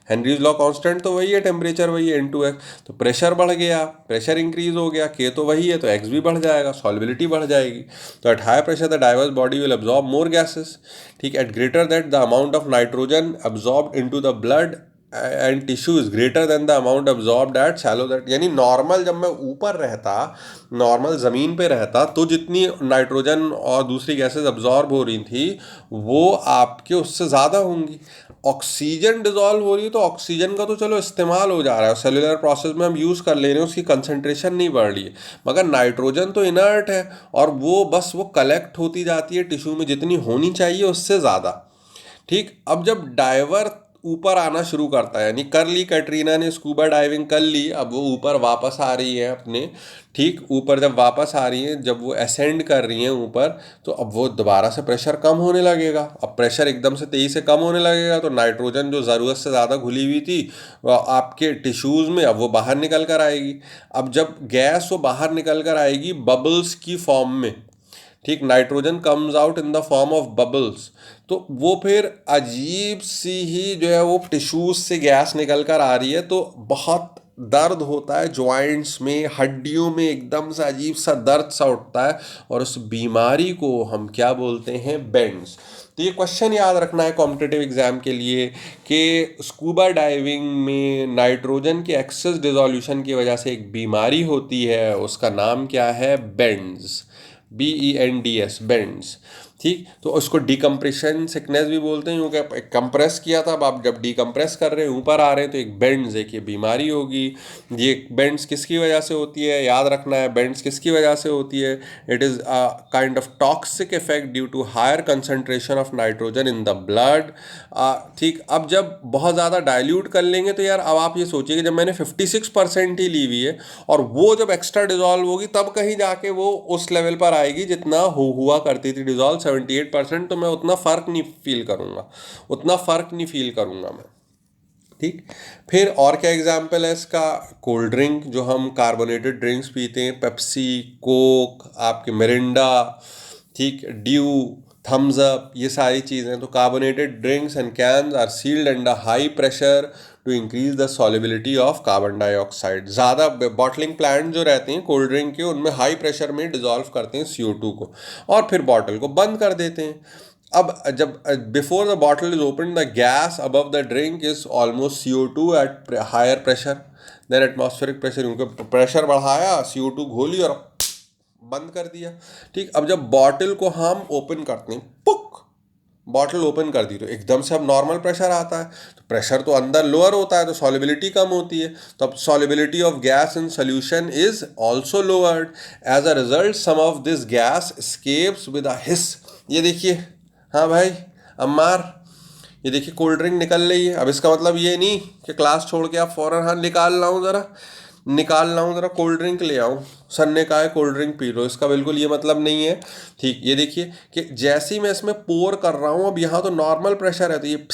Henry's law constant तो वही है, टेम्परेचर वही है, N2X, तो प्रेशर बढ़ गया, प्रेशर इंक्रीज हो गया, K तो वही है, तो X भी बढ़ जाएगा, सॉल्युबिलिटी बढ़ जाएगी। तो at higher pressure the divers body will absorb more gases. ठीक, at greater that the amount of nitrogen absorb into the blood and tissue is greater than the amount absorbed at shallow that. यानी normal जब मैं ऊपर रहता, normal ज़मीन पे रहता, तो जितनी नाइट्रोजन और दूसरी गैसेस अब्जॉर्ब हो रही थी वो आपके उससे ज़्यादा होंगी। ऑक्सीजन डिजॉल्व हो रही है, तो ऑक्सीजन का तो चलो इस्तेमाल हो जा रहा है, सेलुलर प्रोसेस में हम यूज़ कर ले रहे हैं, उसकी कंसंट्रेशन नहीं बढ़ रही है, मगर नाइट्रोजन तो इनर्ट है, और वो बस वो कलेक्ट होती जाती है टिश्यू में, जितनी होनी चाहिए उससे ज़्यादा। ठीक, अब जब डाइवर ऊपर आना शुरू करता है, यानी कर ली कैटरीना ने स्कूबा डाइविंग कर ली, अब वो ऊपर वापस आ रही है अपने। ठीक, ऊपर जब वापस आ रही है, जब वो असेंड कर रही हैं ऊपर, तो अब वो दोबारा से प्रेशर कम होने लगेगा। अब प्रेशर एकदम से तेज़ी से कम होने लगेगा, तो नाइट्रोजन जो ज़रूरत से ज़्यादा घुली हुई थी आपके टिश्यूज़ में, अब वो बाहर निकल कर आएगी। अब जब गैस वो बाहर निकल कर आएगी बबल्स की फॉर्म में, ठीक, nitrogen comes out in the form of bubbles, तो वो फिर अजीब सी ही जो है वो टिश्यूज से गैस निकल कर आ रही है, तो बहुत दर्द होता है जॉइंट्स में, हड्डियों में एकदम से अजीब सा दर्द सा उठता है, और उस बीमारी को हम क्या बोलते हैं, बेंड्स। तो ये क्वेश्चन याद रखना है कॉम्पिटिटिव एग्जाम के लिए, कि स्कूबा डाइविंग में नाइट्रोजन के एक्सेस डिसोल्यूशन की वजह से एक बीमारी होती है, उसका नाम क्या है, बेंड्स, BENDS, बेंड्स। ठीक, तो उसको डिकम्प्रेशन सिकनेस भी बोलते हैं, क्योंकि कंप्रेस किया था, अब आप जब डिकम्प्रेस कर रहे हैं, ऊपर आ रहे हैं, तो एक बेंड्स, एक ये बीमारी होगी। ये बेंड्स किसकी वजह से होती है, याद रखना है, बेंड्स किसकी वजह से होती है, it is a kind of toxic effect due to higher concentration of nitrogen in the blood. ठीक, अब जब बहुत ज़्यादा डाइल्यूट कर लेंगे, तो यार अब आप ये सोचिए कि जब मैंने 56% ही ली हुई है, और वो जब एक्स्ट्रा डिजॉल्व होगी, तब कहीं जाके वो उस लेवल पर आएगी जितना हुआ करती थी डिजॉल्व 78%, तो मैं उतना फ़र्क नहीं फील करूँगा, उतना फ़र्क नहीं फील करूँगा मैं। ठीक, फिर और क्या एग्जाम्पल है इसका, कोल्ड ड्रिंक, जो हम कार्बोनेटेड ड्रिंक्स पीते हैं, पेप्सी, कोक, आपके मिरिंडा, ठीक, ड्यू, थम्स अप, ये सारी चीज़ें। तो carbonated drinks and cans are sealed under high pressure to increase the solubility of carbon dioxide. ज़्यादा बॉटलिंग प्लांट जो रहते हैं कोल्ड ड्रिंक के, उनमें हाई प्रेशर में डिजॉल्व करते हैं CO2 को और फिर बॉटल को बंद कर देते हैं। अब जब before the bottle is open the gas above the drink is almost CO2 at higher pressure than atmospheric pressure. उनका प्रेशर बढ़ाया, CO2 घोली और बंद कर दिया। ठीक, अब जब बॉटल को हम ओपन करते हैं, पुक, बॉटल ओपन कर दी तो एकदम से अब नॉर्मल प्रेशर आता है। तो प्रेशर तो अंदर लोअर होता है तो सॉलिबिलिटी कम होती है, तो अब solubility of gas in solution is also lowered. As a result some of this gas escapes with a hiss. ये देखिए, हाँ भाई अम्मार, ये देखिए कोल्ड ड्रिंक निकल रही है। अब इसका मतलब ये नहीं कि क्लास छोड़ के आप फौरन, हाँ निकाल रहा हूँ ज़रा, निकाल रहा हूँ ज़रा कोल्ड ड्रिंक ले आऊँ, सर ने कहा है कोल्ड ड्रिंक पी लो, इसका बिल्कुल ये मतलब नहीं है। ठीक, ये देखिए कि जैसे ही मैं इसमें पोर कर रहा हूँ, अब यहाँ तो नॉर्मल प्रेशर है तो ये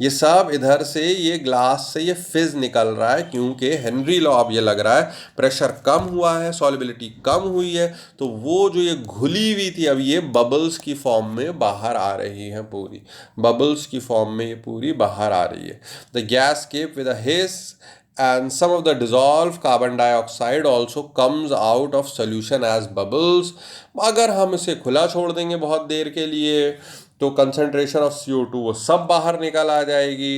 ये सब इधर से ये ग्लास से ये फिज निकल रहा है, क्योंकि हेनरी लॉ अब ये लग रहा है प्रेशर कम हुआ है, सॉलिबिलिटी कम हुई है, तो वो जो ये घुली हुई थी अब ये बबल्स की फॉर्म में बाहर आ रही है, पूरी बबल्स की फॉर्म में ये पूरी बाहर आ रही है। The gas escape with a hiss and some of the dissolved carbon dioxide also comes out of solution as bubbles। अगर हम इसे खुला छोड़ देंगे बहुत देर के लिए तो कंसंट्रेशन ऑफ CO2 वो सब बाहर निकल आ जाएगी,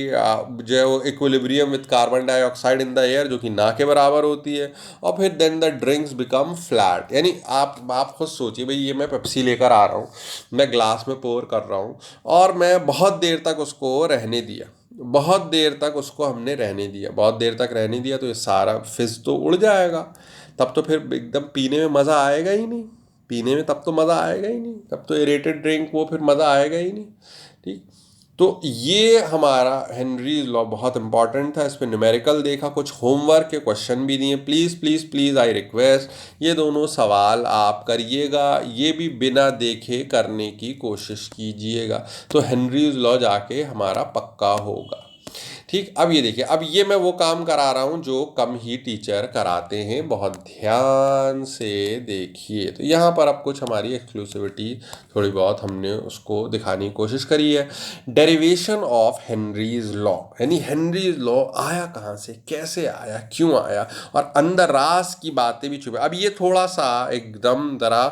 जो equilibrium with carbon dioxide in the air, जो कि ना के बराबर होती है, और फिर then the drinks become flat. यानी आप खुद सोचिए भाई, ये मैं पेप्सी लेकर आ रहा हूँ, मैं ग्लास में पोर कर रहा हूँ और मैं बहुत देर तक उसको रहने दिया, बहुत देर तक उसको हमने रहने दिया, बहुत देर तक रहने दिया, तो ये सारा फिज तो उड़ जाएगा। तब तो फिर एकदम पीने में मज़ा आएगा ही नहीं, पीने में तब तो मज़ा आएगा ही नहीं, तब तो एरेटेड ड्रिंक वो फिर मज़ा आएगा ही नहीं। ठीक, तो ये हमारा हेनरीज लॉ बहुत इंपॉर्टेंट था। इस पर न्यूमेरिकल देखा, कुछ होमवर्क के क्वेश्चन भी दिए। Please please please I request ये दोनों सवाल आप करिएगा, ये भी बिना देखे करने की कोशिश कीजिएगा, तो हेनरीज लॉ जाके हमारा पक्का होगा। ठीक, अब ये देखिए, अब ये मैं वो काम करा रहा हूँ जो कम ही टीचर कराते हैं, बहुत ध्यान से देखिए। तो यहाँ पर अब कुछ हमारी एक्सक्लूसिविटी थोड़ी बहुत हमने उसको दिखाने की कोशिश करी है। डेरिवेशन ऑफ हेनरीज लॉ, यानी हेनरीज लॉ आया कहाँ से, कैसे आया, क्यों आया, और अंदर राज की बातें भी छुपे। अब ये थोड़ा सा एकदम ज़रा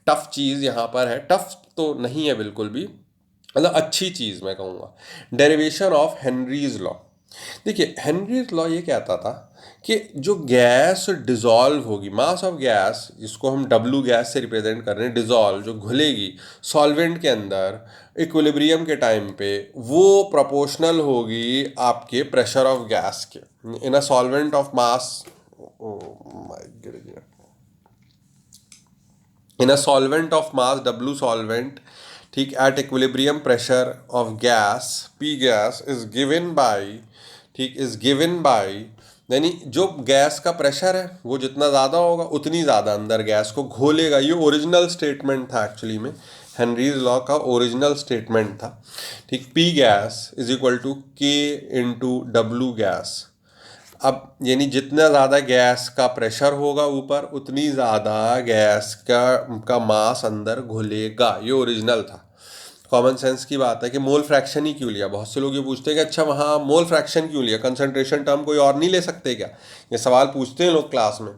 टफ चीज़ यहाँ पर है, टफ तो नहीं है बिल्कुल भी, मतलब अच्छी चीज़ मैं कहूँगा। डेरिवेशन ऑफ हेनरीज लॉ, देखिए हेनरीज लॉ ये कहता था कि जो गैस डिज़ोल्व होगी, मास ऑफ गैस, जिसको हम W गैस से रिप्रेजेंट कर रहे हैं, डिज़ोल्व जो घुलेगी सॉल्वेंट के अंदर इक्विलिब्रियम के टाइम पे, वो प्रोपोर्शनल होगी आपके प्रेशर ऑफ गैस के। In a solvent of mass, in a solvent of mass W solvent, ठीक, at equilibrium pressure of gas P gas is given by, ठीक, इज गिवन बाय, यानी जो गैस का प्रेशर है वो जितना ज़्यादा होगा उतनी ज़्यादा अंदर गैस को घोलेगा। ये ओरिजिनल स्टेटमेंट था एक्चुअली में, हेनरीज लॉ का ओरिजिनल स्टेटमेंट था। ठीक, P gas is equal to K into W gas. अब यानी जितना ज़्यादा गैस का प्रेशर होगा ऊपर, उतनी ज़्यादा गैस का मास अंदर घुलेगा। ये ओरिजिनल था, कॉमन सेंस की बात है कि मोल फ्रैक्शन ही क्यों लिया। बहुत से लोग ये पूछते हैं कि अच्छा वहाँ मोल फ्रैक्शन क्यों लिया, कंसंट्रेशन टर्म कोई और नहीं ले सकते क्या, ये सवाल पूछते हैं लोग क्लास में।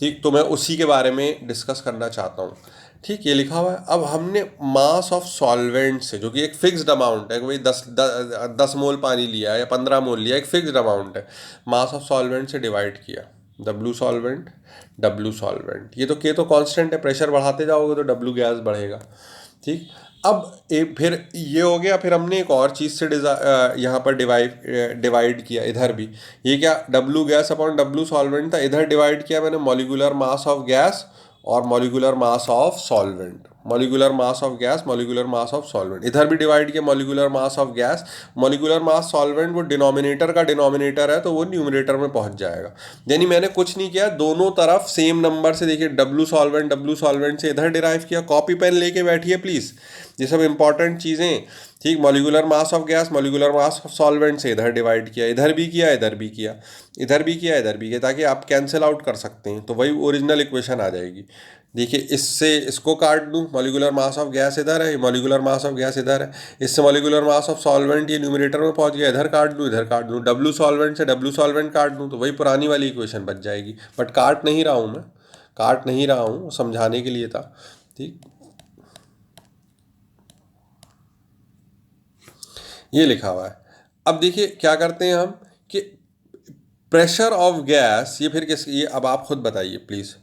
ठीक, तो मैं उसी के बारे में डिस्कस करना चाहता हूँ। ठीक, ये लिखा हुआ है। अब हमने मास ऑफ सॉल्वेंट से, जो कि एक फिक्स्ड अमाउंट है, कि भाई 10 मोल पानी लिया या 15 मोल लिया, एक फिक्स्ड अमाउंट है, मास ऑफ सॉल्वेंट से डिवाइड किया, W सॉल्वेंट W सॉल्वेंट, ये तो K तो कांस्टेंट है, प्रेशर बढ़ाते जाओगे तो W गैस बढ़ेगा। ठीक, अब फिर ये हो गया, फिर हमने एक और चीज़ से यहाँ पर डिवाइड किया, इधर भी ये क्या W gas upon W solvent था, इधर डिवाइड किया मैंने मॉलिक्यूलर मास ऑफ गैस और molecular mass of solvent, molecular mass of gas, molecular mass of solvent, इधर भी डिवाइड किया molecular mass of gas, molecular mass solvent, वो डिनोमिनेटर का डिनोमिनेटर है तो वो न्यूमरेटर में पहुंच जाएगा। यानी मैंने कुछ नहीं किया, दोनों तरफ सेम नंबर से, देखिए W सॉल्वेंट से इधर डिराइव किया। कॉपी पेन लेके बैठिए प्लीज़, ये सब इंपॉर्टेंट चीज़ें। ठीक, molecular mass of gas, molecular mass of solvent से इधर डिवाइड किया, इधर भी किया, इधर भी किया, इधर भी किया, इधर भी किया, ताकि आप कैंसिल आउट कर सकते हैं, तो वही ओरिजिनल इक्वेशन आ जाएगी। देखिए इससे इसको काट दूं, मॉलिक्यूलर मास ऑफ गैस इधर है, मॉलिक्यूलर मास ऑफ गैस इधर है, इससे मॉलिक्यूलर मास ऑफ सॉल्वेंट ये न्यूमरेटर में पहुंच गया, इधर काट दूं इधर काट दूं, डब्ल्यू सॉल्वेंट से डब्ल्यू सॉल्वेंट काट दूं तो वही पुरानी वाली इक्वेशन बच जाएगी। बट काट नहीं रहा हूं मैं, काट नहीं रहा हूं, समझाने के लिए था। ठीक, ये लिखा हुआ है। अब देखिए क्या करते हैं हम कि प्रेशर ऑफ गैस, ये फिर किस, ये अब आप खुद बताइए please.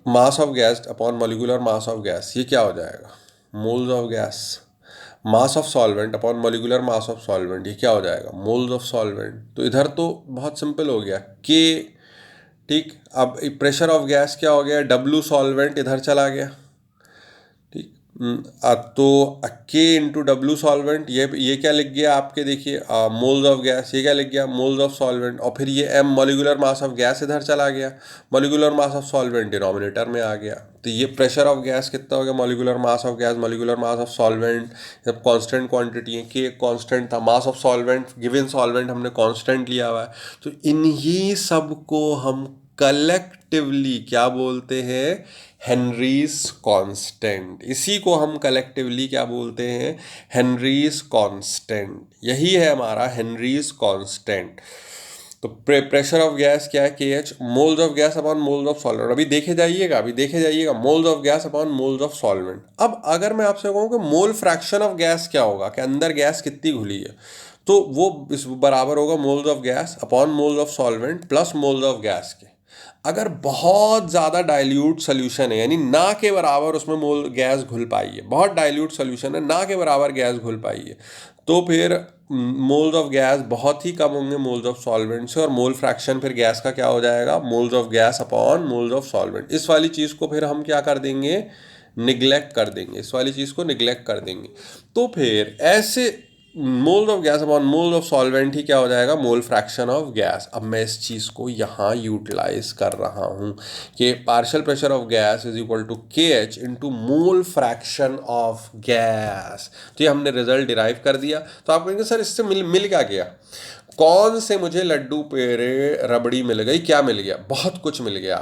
Mass of gas upon molecular mass of gas, ये क्या हो जाएगा, moles of gas. Mass of solvent upon molecular mass of solvent, ये क्या हो जाएगा, मोल्स ऑफ सॉल्वेंट। तो इधर तो बहुत सिंपल हो गया के। ठीक, अब प्रेशर ऑफ गैस क्या हो गया, डब्ल्यू सॉल्वेंट इधर चला गया। ठीक, तो के इंटू डब्ल्यू सॉल्वेंट, ये क्या लिख गया आपके, देखिए मोल्स ऑफ गैस, ये क्या लिख गया, मोल्स ऑफ सॉल्वेंट, और फिर ये M molecular mass of gas इधर चला गया, molecular mass of solvent denominator में आ गया। तो ये प्रेशर ऑफ गैस कितना हो गया, molecular mass of gas molecular mass of solvent, जब कांस्टेंट क्वांटिटी है, के कांस्टेंट था, मास ऑफ सॉल्वेंट गिवन सॉल्वेंट हमने कांस्टेंट लिया हुआ है। तो इन्हीं सब को हम कलेक्टिवली क्या बोलते हैं, हेनरीज कांस्टेंट। इसी को हम कलेक्टिवली क्या बोलते हैं, हेनरीज कांस्टेंट। यही है हमारा हेनरीज कांस्टेंट। तो प्रेशर ऑफ गैस क्या है, के H, moles of gas upon moles of solvent. अभी देखे जाइएगा, अभी देखे जाइएगा, moles of gas upon moles of solvent. अब अगर मैं आपसे कहूँ कि मोल फ्रैक्शन ऑफ गैस क्या होगा, कि अंदर गैस कितनी घुली है, तो वो इस बराबर होगा moles of gas upon moles of solvent plus moles of gas के। अगर बहुत ज़्यादा डाइल्यूट सोल्यूशन है, यानी ना के बराबर उसमें मोल गैस घुल पाई है, बहुत डाइल्यूट सोल्यूशन है, ना के बराबर गैस घुल पाई है, तो फिर मोल्स ऑफ गैस बहुत ही कम होंगे मोल्स ऑफ सॉल्वेंट से, और मोल फ्रैक्शन फिर गैस का क्या हो जाएगा, moles of gas upon moles of solvent. इस वाली चीज़ को फिर हम क्या कर देंगे, निगलेक्ट कर देंगे, इस वाली चीज़ को निगलेक्ट कर देंगे। तो फिर ऐसे moles of gas upon moles of solvent ही क्या हो जाएगा, मोल फ्रैक्शन ऑफ गैस। अब मैं इस चीज़ को यहाँ यूटिलाइज कर रहा हूँ कि partial pressure of gas is equal to K H into mole fraction of gas. तो ये हमने रिजल्ट डिराइव कर दिया। तो आप कहेंगे सर इससे मिल क्या गया, कौन से मुझे लड्डू पेड़े रबड़ी मिल गई, क्या मिल गया, बहुत कुछ मिल गया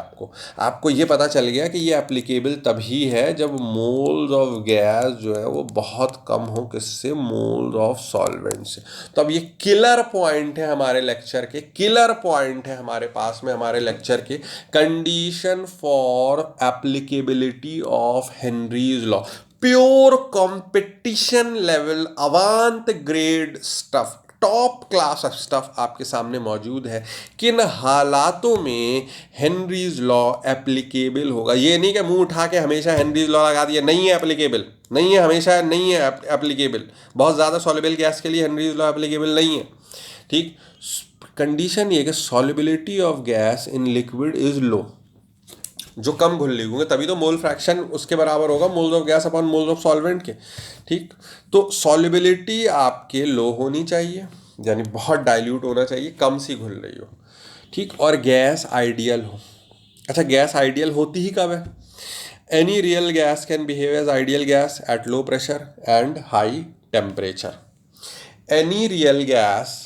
आपको ये पता चल गया कि ये एप्लीकेबल तभी है जब मोल्स ऑफ गैस जो है वो बहुत कम हो किससे, मोल्स ऑफ सॉल्वेंट से। तो अब ये किलर पॉइंट है हमारे लेक्चर के, किलर पॉइंट है हमारे पास में हमारे लेक्चर के, condition for applicability of Henry's law. Pure competition level avant grade stuff, top class of stuff आपके सामने मौजूद है। किन हालातों में हेनरीज लॉ एप्लीकेबल होगा, ये नहीं कि मुंह उठा के हमेशा हेनरीज लॉ लगा दिया, नहीं है एप्लीकेबल, नहीं है, हमेशा नहीं है एप्लीकेबल। बहुत ज़्यादा सॉल्युबल गैस के लिए हेनरीज लॉ एप्लीकेबल नहीं है। ठीक, कंडीशन ये कि solubility of gas in liquid is low, जो कम घुल रही होंगे, तभी तो मोल फ्रैक्शन उसके बराबर होगा moles of gas upon moles of solvent के। ठीक, तो सॉल्युबिलिटी आपके लो होनी चाहिए, यानी बहुत डाइल्यूट होना चाहिए, कम सी घुल रही हो। ठीक, और गैस आइडियल हो। अच्छा, गैस आइडियल होती ही कब है, any real gas can behave as ideal gas at low pressure and high temperature. Any real gas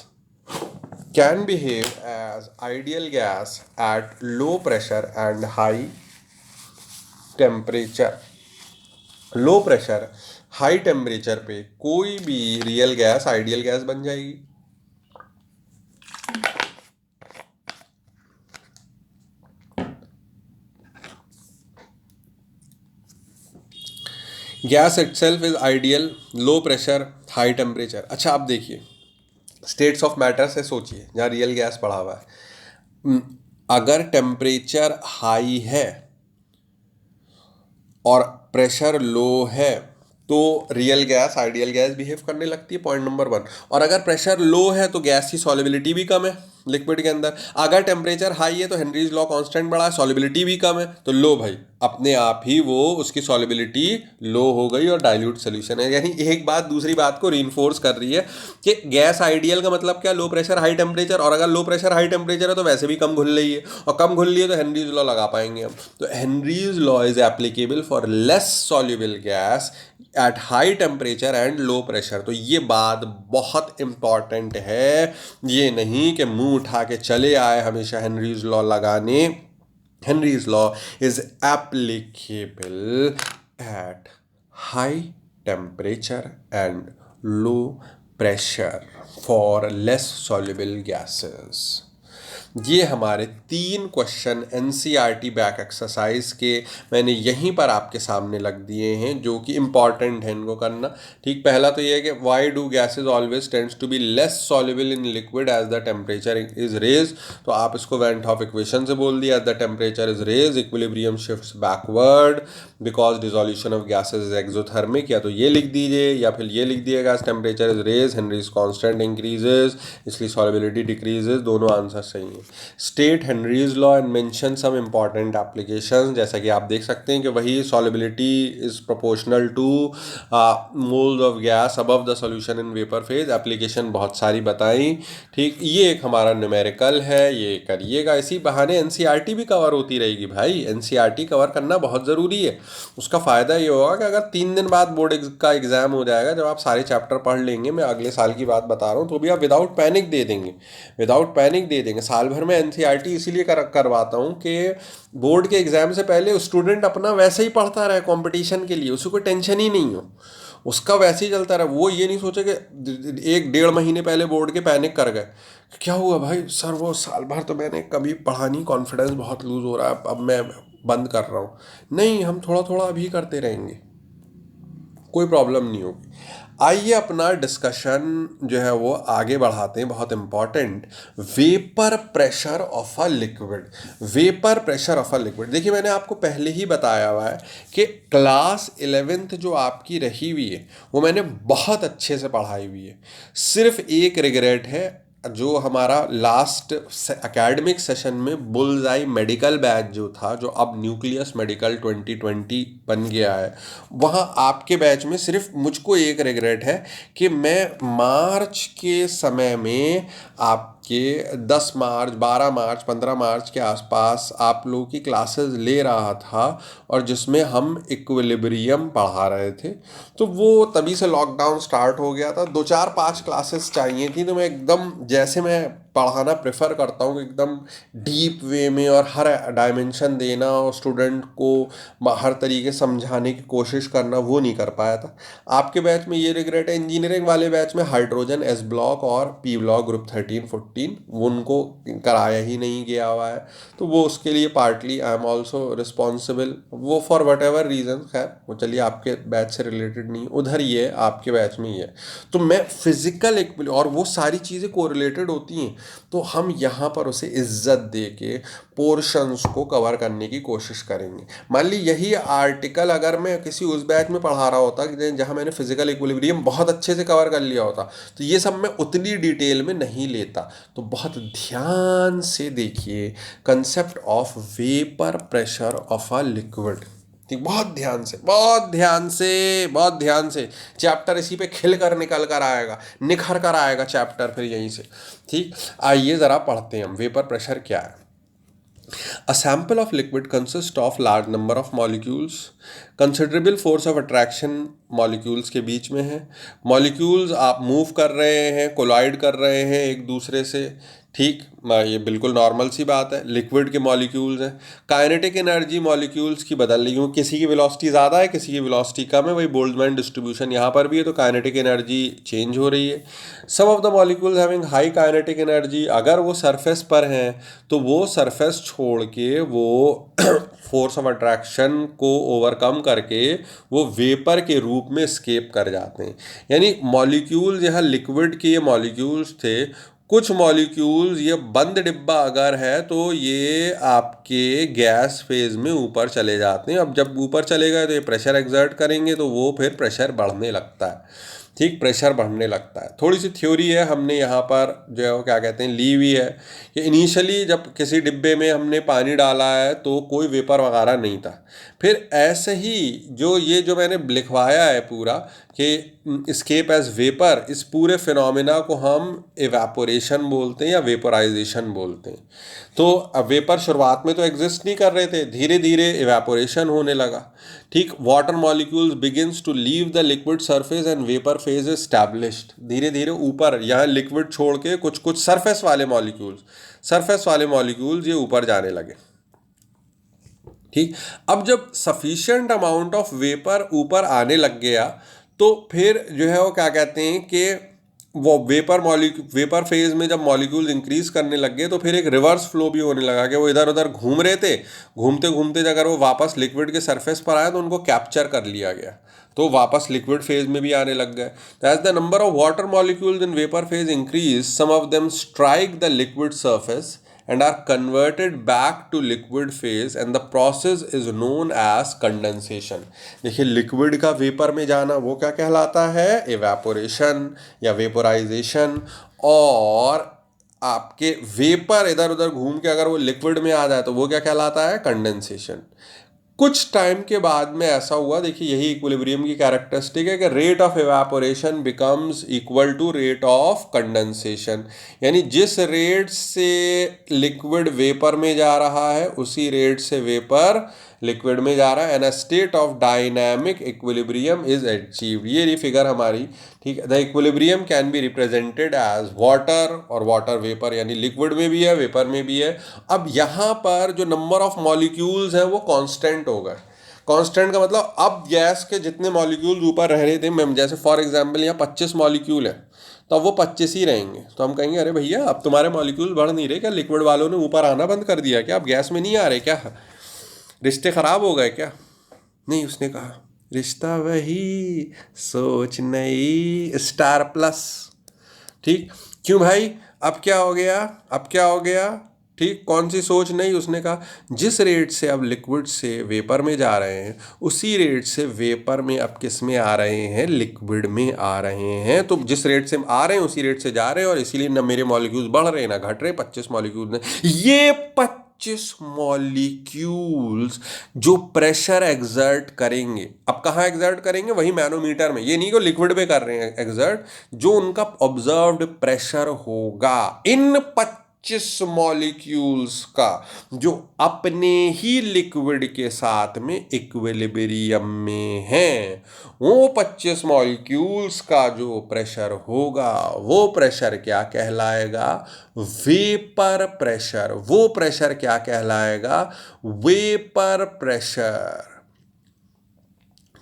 can behave as ideal gas at low pressure and high temperature। Low pressure high temperature पे कोई भी real gas ideal gas बन जाएगी। Gas itself is ideal, low pressure, high temperature. अच्छा, आप देखिए states of matter से सोचिए, जहाँ रियल गैस पड़ा हुआ है। अगर टेम्परेचर हाई है और प्रेशर लो है तो real gas ideal gas behave करने लगती है, पॉइंट नंबर 1। और अगर प्रेशर लो है तो गैस की सॉल्युबिलिटी भी कम है लिक्विड के अंदर। अगर टेम्परेचर हाई है तो हेनरीज लॉ कांस्टेंट बढ़ा है, सॉल्युबिलिटी भी कम है, तो लो भाई अपने आप ही वो उसकी सॉल्युबिलिटी लो हो गई और डाइल्यूट सोल्यूशन है। यानी एक बात दूसरी बात को रीइंफोर्स कर रही है कि गैस आइडियल का मतलब क्या, लो प्रेशर हाई टेम्परेचर। और अगर लो प्रेशर हाई टेम्परेचर है तो वैसे भी कम घुल रही है, और कम घुल रही है तो हेनरीज लॉ लगा पाएंगे हम। तो Henry's law is applicable for less soluble gas at high temperature and low pressure. तो ये बात बहुत इंपॉर्टेंट है, ये नहीं कि मुंह उठा के चले आए हमेशा हेनरीज लॉ लगाने। Henry's law is applicable at high temperature and low pressure for less soluble gases. ये हमारे 3 क्वेश्चन एनसीईआरटी बैक एक्सरसाइज के मैंने यहीं पर आपके सामने लग दिए हैं, जो कि इम्पॉर्टेंट है इनको करना। ठीक, पहला तो ये है कि why do gases always tends to be less soluble in liquid as the temperature is raise. तो आप इसको वेंट हॉफ इक्वेशन से बोल दिया, as the temperature is raise equilibrium shifts backward because dissolution of gases is exothermic. या तो ये लिख दीजिए या फिर ये लिख दिएगा, as temperature is raise Henry's constant increases, इसलिए सॉल्युबिलिटी डिक्रीजेज। दोनों आंसर सही हैं। State Henry's law and mention some important application, जैसा कि आप देख सकते हैं कि वही solubility is proportional to moles of gas above the solution in vapour phase. Application बहुत सारी बताई। ठीक, ये एक हमारा न्यूमेरिकल है, ये करिएगा। इसी बहाने एनसीईआरटी भी कवर होती रहेगी भाई। एनसीईआरटी कवर करना बहुत ज़रूरी है। उसका फ़ायदा ये होगा कि अगर 3 दिन बाद बोर्ड का एग्ज़ाम हो जाएगा, जब आप सारे चैप्टर पढ़ लेंगे, मैं अगले साल की बात बता रहा हूँ, तो भी आप विदाउट पैनिक दे देंगे, विदाउट पैनिक दे देंगे। साल भर में एनसीईआरटी इसीलिए करवाता हूँ कि बोर्ड के एग्ज़ाम से पहले स्टूडेंट अपना वैसे ही पढ़ता रहे कंपटीशन के लिए, उसको कोई टेंशन ही नहीं हो, उसका वैसे ही चलता रहे। वो ये नहीं सोचे कि 1-1.5 महीने पहले बोर्ड के पैनिक कर गए, क्या हुआ भाई सर, वो साल भर तो मैंने कभी पढ़ा नहीं, कॉन्फिडेंस बहुत लूज़ हो रहा है, अब मैं बंद कर रहा हूँ। नहीं, हम थोड़ा थोड़ा अभी करते रहेंगे, कोई प्रॉब्लम नहीं होगी। आइए अपना डिस्कशन जो है वो आगे बढ़ाते हैं। बहुत important, vapour pressure of a liquid. Vapour pressure of a liquid, देखिए मैंने आपको पहले ही बताया हुआ है कि क्लास 11th जो आपकी रही हुई है वो मैंने बहुत अच्छे से पढ़ाई हुई है। सिर्फ एक रिग्रेट है, जो हमारा लास्ट एकेडमिक सेशन में बुल्सआई मेडिकल बैच जो था, जो अब न्यूक्लियस मेडिकल 2020 बन गया है, वहाँ आपके बैच में सिर्फ मुझको एक रिग्रेट है कि मैं मार्च के समय में आपके 10 मार्च 12 मार्च 15 मार्च के आसपास आप लोगों की क्लासेस ले रहा था, और जिसमें हम इक्विलिब्रियम पढ़ा रहे थे। तो वो तभी से लॉकडाउन स्टार्ट हो गया था। 2-4-5 क्लासेस चाहिए थी, तो मैं एकदम, जैसे मैं पढ़ाना प्रेफर करता हूँ, एकदम डीप वे में और हर डायमेंशन देना और स्टूडेंट को हर तरीके समझाने की कोशिश करना, वो नहीं कर पाया था। आपके बैच में ये रिग्रेट है। इंजीनियरिंग वाले बैच में हाइड्रोजन एस ब्लॉक और पी ब्लॉक ग्रुप 13-14 उनको कराया ही नहीं गया हुआ है, तो वो उसके लिए partly I am also responsible, वो फॉर वट एवर रीज़न। खैर वो चलिए आपके बैच से रिलेटेड नहीं, उधर ही है, आपके बैच में ही है। तो मैं फिजिकल और वो सारी चीज़ें कोरिलेटेड होती हैं, तो हम यहाँ पर उसे इज्जत दे के पोर्शंस को कवर करने की कोशिश करेंगे। मान ली यही आर्टिकल अगर मैं किसी उस बैच में पढ़ा रहा होता कि जहाँ मैंने फिजिकल इक्विलिब्रियम बहुत अच्छे से कवर कर लिया होता, तो ये सब मैं उतनी डिटेल में नहीं लेता। तो बहुत ध्यान से देखिए concept of vapour pressure of a liquid. ठीक, बहुत ध्यान से, बहुत ध्यान से, बहुत ध्यान से। चैप्टर इसी पे खिल कर निकल कर आएगा, निखर कर आएगा चैप्टर फिर यहीं से। ठीक, आइए ज़रा पढ़ते हैं हम वेपर प्रेशर क्या है। A sample of liquid consists of large number of molecules. Considerable force of attraction molecules के बीच में है। मॉलिक्यूल्स आप मूव कर रहे हैं, कोलाइड कर रहे हैं एक दूसरे से। ठीक, ये बिल्कुल नॉर्मल सी बात है, लिक्विड के मॉलिक्यूल्स हैं। काइनेटिक एनर्जी मॉलिक्यूल्स की बदल रही है, किसी की वेलोसिटी ज़्यादा है, किसी की वेलोसिटी कम है, वही बोल्ट्जमैन डिस्ट्रीब्यूशन यहाँ पर भी है, तो काइनेटिक एनर्जी चेंज हो रही है। Some of the molecules having high kinetic energy, अगर वो सरफेस पर हैं तो वो सरफेस छोड़ के वो फोर्स ऑफ अट्रैक्शन को ओवरकम करके वो वेपर के रूप में स्केप कर जाते हैं। यानी मॉलिक्यूल्स, यहाँ लिक्विड के ये मॉलिक्यूल्स थे, कुछ मॉलिक्यूल्स ये बंद डिब्बा अगर है तो ये आपके गैस फेज में ऊपर चले जाते हैं। अब जब ऊपर चले गए तो ये प्रेशर एक्सर्ट करेंगे, तो वो फिर प्रेशर बढ़ने लगता है। ठीक, प्रेशर बढ़ने लगता है। थोड़ी सी थ्योरी है हमने यहाँ पर जो है वो क्या कहते हैं ली हुई है कि इनिशियली जब किसी डिब्बे में हमने पानी डाला है तो कोई वेपर वगैरह नहीं था। फिर ऐसे ही जो मैंने लिखवाया है पूरा कि स्केप एज वेपर, इस पूरे फिनोमिना को हम इवेपोरेशन बोलते हैं या वेपराइजेशन बोलते हैं। तो अब वेपर शुरुआत में तो एग्जिस्ट नहीं कर रहे थे, धीरे धीरे इवेपोरेशन होने लगा। ठीक, water molecules begins to leave the liquid surface and vapour phase established. धीरे धीरे ऊपर, यहाँ लिक्विड छोड़ के कुछ कुछ सरफेस वाले मॉलिक्यूल्स ये ऊपर जाने लगे। ठीक। अब जब सफिशिएंट अमाउंट ऑफ वेपर ऊपर आने लग गया तो फिर जो है वो क्या कहते हैं कि वो वेपर फेज में जब मॉलिक्यूल्स इंक्रीज करने लग गए तो फिर एक रिवर्स फ्लो भी होने लगा कि वो इधर उधर घूम रहे थे, घूमते घूमते अगर वो वापस लिक्विड के सरफेस पर आए तो उनको कैप्चर कर लिया गया, तो वापस लिक्विड फेज में भी आने लग गए। तो as the number of water molecules in vapour phase increase, some of them strike the liquid surface and are converted back to liquid phase and the process is known as condensation। देखिए liquid का vapour में जाना वो क्या कहलाता है, evaporation या vaporisation, और आपके वेपर इधर उधर घूम के अगर वो लिक्विड में आ जाए तो वो क्या कहलाता है, कंडेंसेशन। कुछ टाइम के बाद में ऐसा हुआ, देखिए यही इक्विलिब्रियम की कैरेक्टरिस्टिक है कि rate of evaporation becomes equal to rate of condensation, यानी जिस रेट से लिक्विड वेपर में जा रहा है उसी रेट से वेपर लिक्विड में जा रहा है, and a state of dynamic equilibrium is achieved. ये रही फिगर हमारी, ठीक है। The equilibrium can be represented as water, और वाटर वेपर यानी लिक्विड में भी है वेपर में भी है। अब यहाँ पर जो नंबर ऑफ मॉलिक्यूल्स हैं वो कांस्टेंट हो गए। कांस्टेंट का मतलब अब गैस के जितने मॉलिक्यूल्स ऊपर रह रहे थे, मैम जैसे फॉर एग्जांपल यहाँ 25 मॉलिक्यूल है तो अब वो 25 ही रहेंगे, तो हम कहेंगे अरे भैया अब तुम्हारे मॉलिक्यूल बढ़ नहीं रहे क्या, लिक्विड वालों ने ऊपर आना बंद कर दिया क्या, अब गैस में नहीं आ रहे क्या, रिश्ते खराब हो गए क्या। नहीं, उसने कहा रिश्ता वही, सोच नई, स्टार प्लस। ठीक, क्यों भाई, अब क्या हो गया, अब क्या हो गया, ठीक, कौन सी सोच नहीं, उसने कहा जिस रेट से अब लिक्विड से वेपर में जा रहे हैं उसी रेट से वेपर में अब किस में आ रहे हैं, लिक्विड में आ रहे हैं। तो जिस रेट से आ रहे हैं उसी रेट से जा रहे हैं, और इसीलिए ना मेरे मॉलिक्यूल्स बढ़ रहे हैं ना घट रहे। 25 मॉलिक्यूल्स ने, ये 25 मॉलिक्यूल्स जो प्रेशर एग्जर्ट करेंगे, अब कहाँ एग्जर्ट करेंगे, वही मैनोमीटर में, ये नहीं कि लिक्विड में कर रहे हैं एग्जर्ट, जो उनका ऑब्जर्व्ड प्रेशर होगा इन 25 मॉलिक्यूल्स का जो अपने ही लिक्विड के साथ में इक्विलिब्रियम में है, वो 25 मॉलिक्यूल्स का जो प्रेशर होगा वो प्रेशर क्या कहलाएगा, वेपर प्रेशर। वो प्रेशर क्या कहलाएगा, वेपर प्रेशर।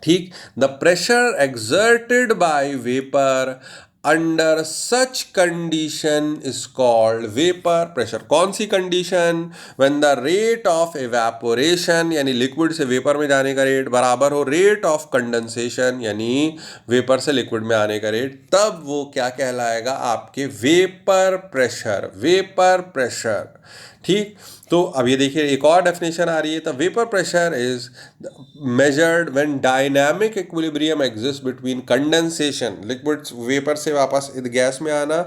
ठीक, the pressure exerted by vapour under such condition is called vapour pressure. कौन सी condition, when the rate of evaporation यानी लिक्विड से वेपर में जाने का रेट बराबर हो रेट ऑफ कंडेंसेशन यानी वेपर से लिक्विड में आने का रेट, तब वो क्या कहलाएगा, आपके वेपर प्रेशर, वेपर प्रेशर। ठीक, तो अब ये देखिए एक और डेफिनेशन आ रही है, the vapour pressure is measured when dynamic equilibrium exist between condensation, liquid vapour से वापस गैस में आना,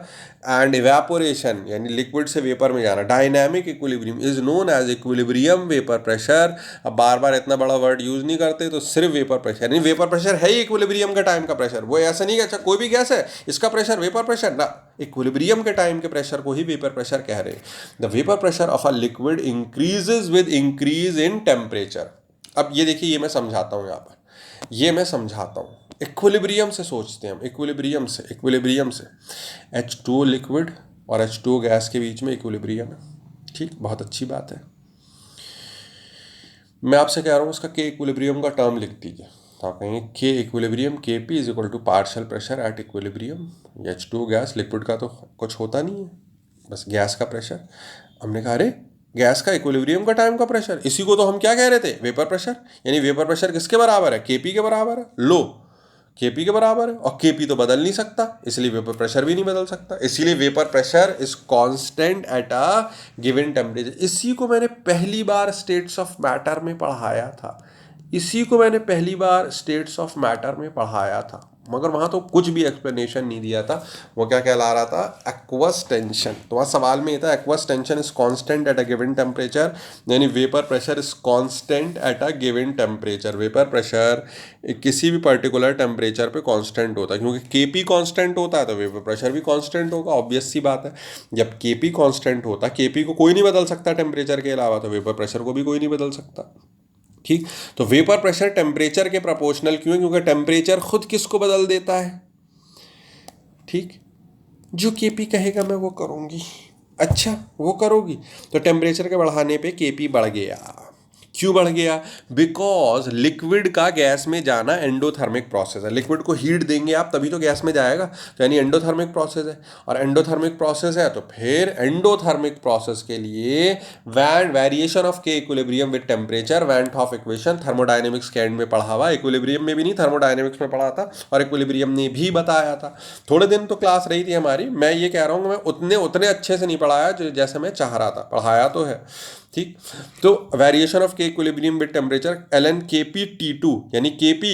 एंड इवेपोरेशन यानी लिक्विड से वेपर में जाना। Dynamic equilibrium is known as equilibrium vapour pressure. अब बार बार इतना बड़ा वर्ड यूज नहीं करते, तो सिर्फ वेपर प्रेशर, यानी वेपर प्रेशर है ही इक्विलिब्रियम का टाइम का प्रेशर। वो ऐसा नहीं कि अच्छा कोई भी गैस है इसका प्रेशर वेपर प्रेशर ना, इक्विलिब्रियम के टाइम के प्रेशर को ही वेपर प्रेशर कह रहे हैं। The vapour pressure of a liquid increases with increase in temperature. अब ये देखिए, ये मैं समझाता हूँ यहाँ पर, ये मैं समझाता हूँ। इक्विलिब्रियम से सोचते हैं हम, इक्विलिब्रियम से H2O लिक्विड और H2O गैस के बीच में इक्विलिब्रियम है। ठीक, बहुत अच्छी बात है। मैं आपसे कह रहा हूँ उसका के इक्विलिब्रियम का टर्म लिख दीजिए, तो आप कहेंगे के equilibrium KP is equal to partial pressure at equilibrium. H2O gas, liquid का तो कुछ होता नहीं है, बस गैस का प्रेशर। हमने कहा अरे गैस का इक्विलिब्रियम का टाइम का प्रेशर, इसी को तो हम क्या कह रहे थे, वेपर प्रेशर। यानी वेपर प्रेशर किसके बराबर है, KP के बराबर है। लो, KP के बराबर है, और KP तो बदल नहीं सकता, इसलिए वेपर प्रेशर भी नहीं बदल सकता, इसीलिए vapour pressure is constant at a given temperature. इसी को मैंने पहली बार स्टेट्स ऑफ मैटर में पढ़ाया था, इसी को मैंने पहली बार स्टेट्स ऑफ मैटर में पढ़ाया था, मगर वहाँ तो कुछ भी एक्सप्लेनेशन नहीं दिया था। वो क्या कहला रहा था, एक्वस टेंशन। तो वहाँ सवाल में ये था aqueous tension is constant at a given temperature, यानी vapour pressure is constant at a given temperature. Vapour pressure किसी भी पर्टिकुलर टेम्परेचर पे कांस्टेंट होता है, क्योंकि केपी कांस्टेंट होता है तो वेपर प्रेशर भी कांस्टेंट होगा, ऑब्वियस सी बात है। जब केपी कांस्टेंट होता, केपी को कोई नहीं बदल सकता टेम्परेचर के अलावा, तो वेपर प्रेशर को भी कोई नहीं बदल सकता। ठीक, तो वेपर प्रेशर टेम्परेचर के प्रोपोर्शनल क्यों है, क्योंकि टेम्परेचर खुद किसको बदल देता है। ठीक, जो केपी कहेगा मैं वो करूंगी। अच्छा, वो करोगी तो टेम्परेचर के बढ़ाने पे केपी बढ़ गया, क्यों बढ़ गया? बिकॉज लिक्विड का गैस में जाना एंडोथर्मिक प्रोसेस है। लिक्विड को हीट देंगे आप तभी तो गैस में जाएगा, तो यानी एंडोथर्मिक प्रोसेस है। और एंडोथर्मिक प्रोसेस है तो फिर एंडोथर्मिक प्रोसेस के लिए variation of K equilibrium with temperature, van Hoff equation, thermodynamics के एंड में पढ़ा हुआ, इक्विलिब्रियम में भी नहीं थर्मोडायनेमिक्स में पढ़ा था और इक्विलिब्रियम ने भी बताया था। थोड़े दिन तो क्लास रही थी हमारी, मैं ये कह रहा हूँ मैं उतने अच्छे से नहीं पढ़ाया जो जैसे मैं चाह रहा था, पढ़ाया तो है ठीक। तो variation of K equilibrium with temperature ln Kp T2, यानी Kp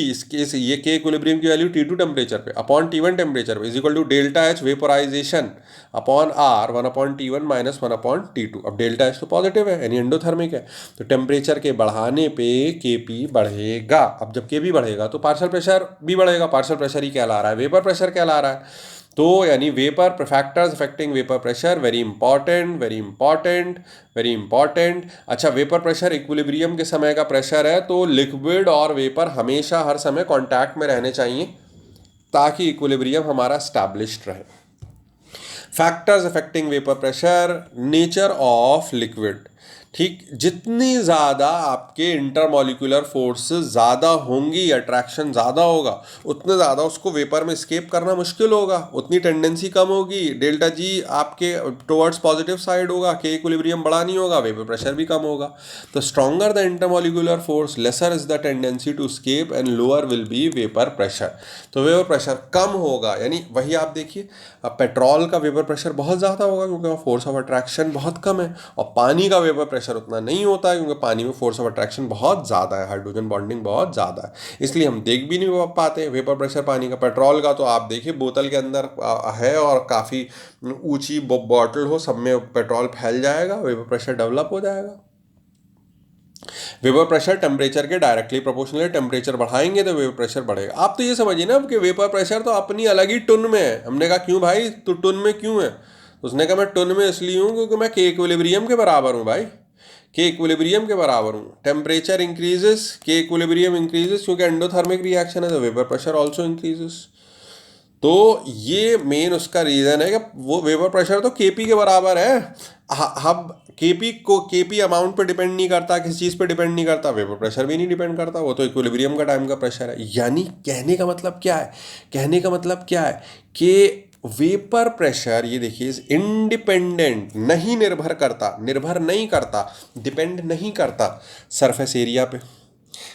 ये के इक्विलिब्रियम की वैल्यू T2 टेम्परेचर पे अपॉन T1 टेम्परेचर पे is equal to delta H vaporisation upon R 1/T1 minus 1/T2। अब डेल्टा H तो positive है यानी endothermic है, तो टेम्परेचर के बढ़ाने पे Kp बढ़ेगा। अब जब Kp बढ़ेगा तो पार्शियल प्रेशर भी बढ़ेगा, पार्शियल प्रेशर ही कहला रहा है, वेपर प्रेशर कहला रहा है। तो यानी vapour factors affecting vapour pressure, very important very important very important. अच्छा, वेपर प्रेशर इक्विलिब्रियम के समय का प्रेशर है, तो लिक्विड और वेपर हमेशा हर समय कांटेक्ट में रहने चाहिए ताकि इक्विलिब्रियम हमारा स्टैब्लिश्ड रहे। Factors affecting vapour pressure, nature of liquid, ठीक। जितनी ज़्यादा आपके इंटरमॉलिक्यूलर फोर्सेस ज़्यादा होंगी, अट्रैक्शन ज़्यादा होगा, उतने ज़्यादा उसको वेपर में स्केप करना मुश्किल होगा, उतनी टेंडेंसी कम होगी, डेल्टा जी आपके टुवर्ड्स पॉजिटिव साइड होगा, के इक्विलिब्रियम बड़ा नहीं होगा, वेपर प्रेशर भी कम होगा। तो stronger the intermolecular force lesser is the tendency to escape and lower will be vapour pressure. तो वेपर प्रेशर कम होगा, यानी वही आप देखिए अब पेट्रोल का वेपर प्रेशर बहुत ज़्यादा होगा क्योंकि वहाँ फोर्स ऑफ अट्रैक्शन बहुत कम है, और पानी का वेपर प्रेशर उतना नहीं होता है क्योंकि पानी में फोर्स ऑफ अट्रैक्शन बहुत ज़्यादा है, हाइड्रोजन बॉन्डिंग बहुत ज़्यादा है, इसलिए हम देख भी नहीं पाते वेपर प्रेशर पानी का। पेट्रोल का तो आप देखिए बोतल के अंदर है और काफ़ी ऊंची बॉटल हो, सब में पेट्रोल फैल जाएगा, वेपर प्रेशर डेवलप हो जाएगा। वेपर प्रेशर टेम्परेचर के डायरेक्टली प्रोपोर्शनल है, टेम्परेचर बढ़ाएंगे तो वेपर प्रेशर बढ़ेगा। आप तो ये समझिए ना कि वेपर प्रेशर तो अपनी अलग ही टन में है। हमने कहा क्यों भाई, तो टन में क्यों है? उसने कहा मैं टन में इसलिए हूँ क्योंकि मैं के इक्विलिब्रियम के बराबर हूँ भाई, के इक्विलिब्रियम के बराबर हूँ। टेम्परेचर इंक्रीजेस, के इक्विलिब्रियम इंक्रीजेस, क्योंकि एंडोथर्मिक रिएक्शन है तो वेपर प्रेशर ऑल्सो इंक्रीजेस। तो ये मेन उसका रीज़न है कि वो वेपर प्रेशर तो केपी के बराबर है। अब केपी अमाउंट पे डिपेंड नहीं करता, किसी चीज़ पे डिपेंड नहीं करता, वेपर प्रेशर भी नहीं डिपेंड करता, वो तो इक्विलिब्रियम का टाइम का प्रेशर है। यानी कहने का मतलब क्या है, कहने का मतलब क्या है कि वेपर प्रेशर, ये देखिए, इंडिपेंडेंट नहीं निर्भर नहीं करता, डिपेंड नहीं करता सरफेस एरिया पे।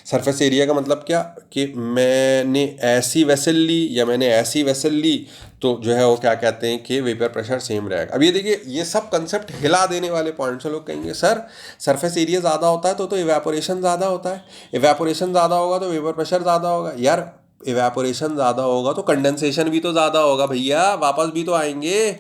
सरफेस एरिया का मतलब क्या कि मैंने ऐसी वेसल ली या मैंने ऐसी वेसल ली तो जो है वो क्या कहते हैं कि वेपर प्रेशर सेम रहेगा। अब ये देखिए, ये सब कंसेप्ट हिला देने वाले पॉइंट्स हैं। लोग कहेंगे सर सरफेस एरिया ज़्यादा होता है तो इवेपोरेशन ज़्यादा होता है, इवेपोरेशन ज़्यादा होगा तो वेपर प्रेशर ज़्यादा होगा। यार इवेपोरेशन ज़्यादा होगा तो कंडेंसेशन भी तो ज़्यादा होगा भैया, वापस भी तो आएंगे,